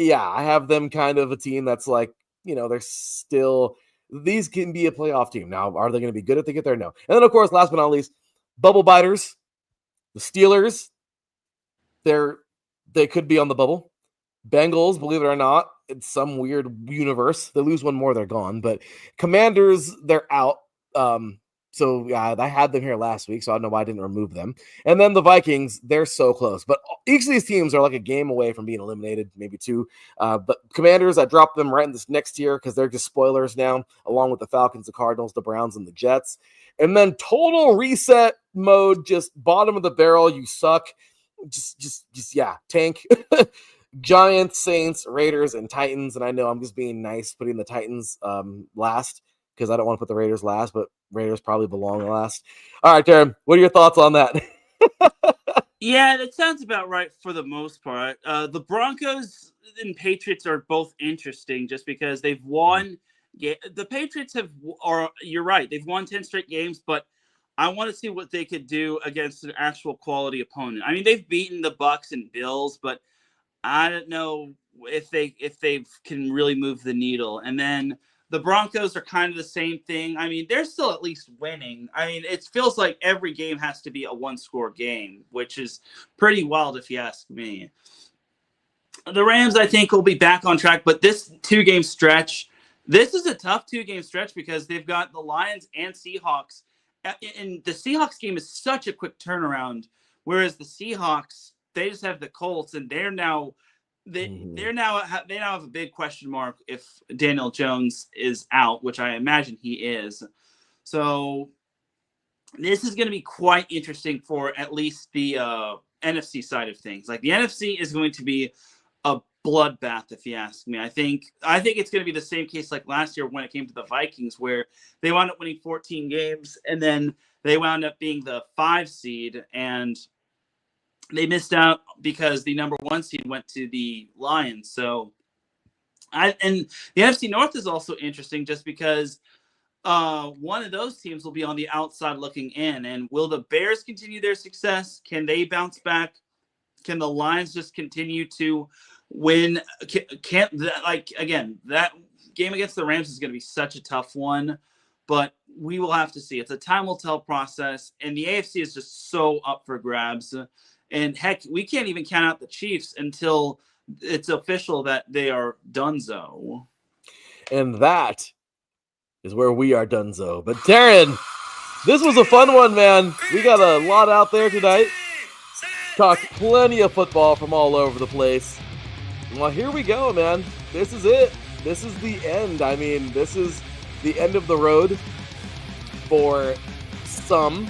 have them kind of a team that's like, they're still... These can be a playoff team. Now, are they going to be good if they get there? No. And then, of course, last but not least, bubble biters, the Steelers. They could be on the bubble. Bengals, believe it or not, it's some weird universe. They lose one more, they're gone. But Commanders, they're out. I had them here last week, so I don't know why I didn't remove them. And then the Vikings, they're so close. But each of these teams are like a game away from being eliminated, maybe 2. But Commanders, I dropped them right in this next tier because they're just spoilers now, along with the Falcons, the Cardinals, the Browns, and the Jets. And then total reset mode, just bottom of the barrel, you suck. Tank. Giants, Saints, Raiders, and Titans. And I know I'm just being nice putting the Titans last because I don't want to put the Raiders last, but Raiders probably belong last. All right, Teran, what are your thoughts on that? Yeah, that sounds about right for the most part. The Broncos and Patriots are both interesting just because they've won. Yeah, the Patriots you're right, they've won 10 straight games, but I want to see what they could do against an actual quality opponent. They've beaten the Bucks and Bills, but I don't know if they can really move the needle. And then the Broncos are kind of the same thing. They're still at least winning. It feels like every game has to be a one-score game, which is pretty wild if you ask me. The Rams, I think, will be back on track, but this 2-game stretch, this is a tough 2-game stretch because they've got the Lions and Seahawks. And the Seahawks game is such a quick turnaround, whereas the Seahawks, they just have the Colts, and they now have a big question mark if Daniel Jones is out, which I imagine he is. So this is going to be quite interesting for at least the NFC side of things. Like the NFC is going to be a bloodbath, if you ask me. I think it's going to be the same case like last year when it came to the Vikings, where they wound up winning 14 games and then they wound up being the 5 seed, and they missed out because the number 1 seed went to the Lions. So, and the NFC North is also interesting just because one of those teams will be on the outside looking in. And will the Bears continue their success? Can they bounce back? Can the Lions just continue to win? Again, that game against the Rams is going to be such a tough one, but we will have to see. It's a time will tell process, and the AFC is just so up for grabs. And heck, we can't even count out the Chiefs until it's official that they are donezo. And that is where we are donezo. But Teran, this was a fun one, man. We got a lot out there tonight. Talked plenty of football from all over the place. Well, here we go, man. This is it. This is the end. I mean, this is the end of the road for some.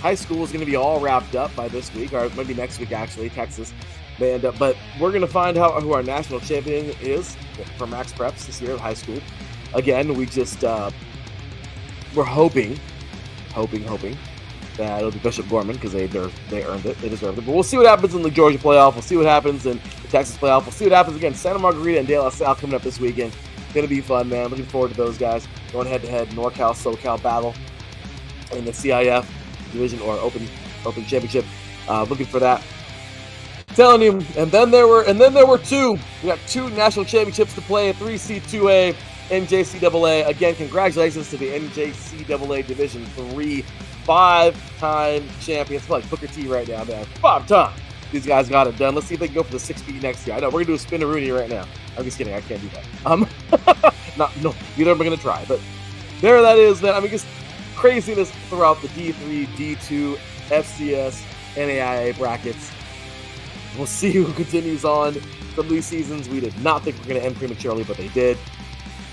High school is going to be all wrapped up by this week, or maybe next week, actually. Texas may end up. But we're going to find out who our national champion is for Max Preps this year at high school. Again, we just, we're hoping that it'll be Bishop Gorman because they earned it. They deserved it. But we'll see what happens in the Georgia playoff. We'll see what happens in the Texas playoff. We'll see what happens again. Santa Margarita and De La Salle coming up this weekend. Going to be fun, man. Looking forward to those guys going head-to-head NorCal, SoCal battle in the CIF division or open championship. Looking for that. Telling you, and then there were 2. We got 2 national championships to play in 3C2A NJCAA. Again, congratulations to the NJCAA Division 3 5-time champions. Like Booker T right now, man. 5 times. These guys got it done. Let's see if they can go for the 6 feet next year. I know we're gonna do a spin-a-rooney right now. I'm just kidding. I can't do that. Neither am I gonna try. But there that is, man. I mean, just craziness throughout the D3, D2, FCS, NAIA brackets. We'll see who continues on some of these seasons. We did not think we were going to end prematurely, but they did.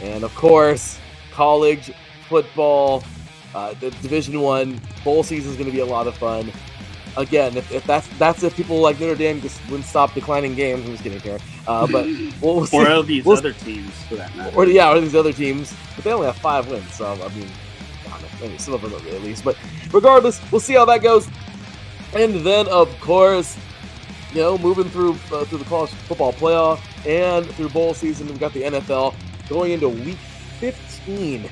And of course, college football, the Division I bowl season is going to be a lot of fun. Again, if that's if people like Notre Dame just wouldn't stop declining games. I'm just kidding, Karen. But we'll see. Or these other teams, for that matter. Or these other teams. But they only have 5 wins, so I mean, I don't know, maybe some of them at least. But regardless, we'll see how that goes. And then, of course, you know, moving through the college football playoff and through bowl season, we've got the NFL going into week 15.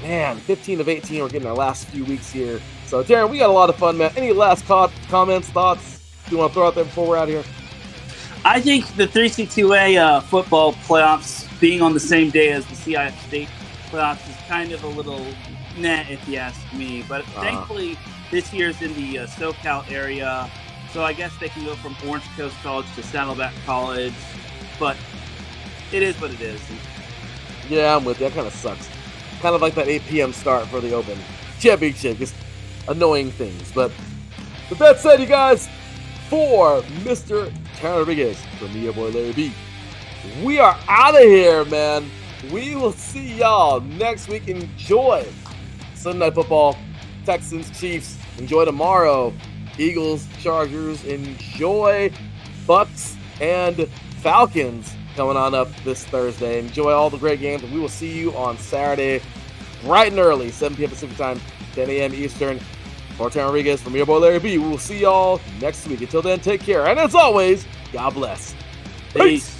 Man, 15 of 18. We're getting our last few weeks here. So, Darren, we got a lot of fun, man. Any last comments, thoughts you want to throw out there before we're out of here? I think the 3C2A football playoffs being on the same day as the CIF state playoffs is kind of a little nah, if you ask me. But thankfully, this year's in the SoCal area. So I guess they can go from Orange Coast College to Saddleback College, but it is what it is. Yeah, I'm with you. That kind of sucks. Kind of like that 8 p.m. start for the Open Championship. Just annoying things. But with that said, you guys, for Mr. Teran Rodriguez, from me, your boy Larry B, we are out of here, man. We will see y'all next week. Enjoy Sunday Night Football, Texans, Chiefs. Enjoy tomorrow. Eagles, Chargers, enjoy Bucks and Falcons coming on up this Thursday. Enjoy all the great games, and we will see you on Saturday bright and early, 7 p.m. Pacific Time, 10 a.m. Eastern. For Teran Rodriguez, from your boy Larry B, we will see y'all next week. Until then, take care, and as always, God bless. Peace.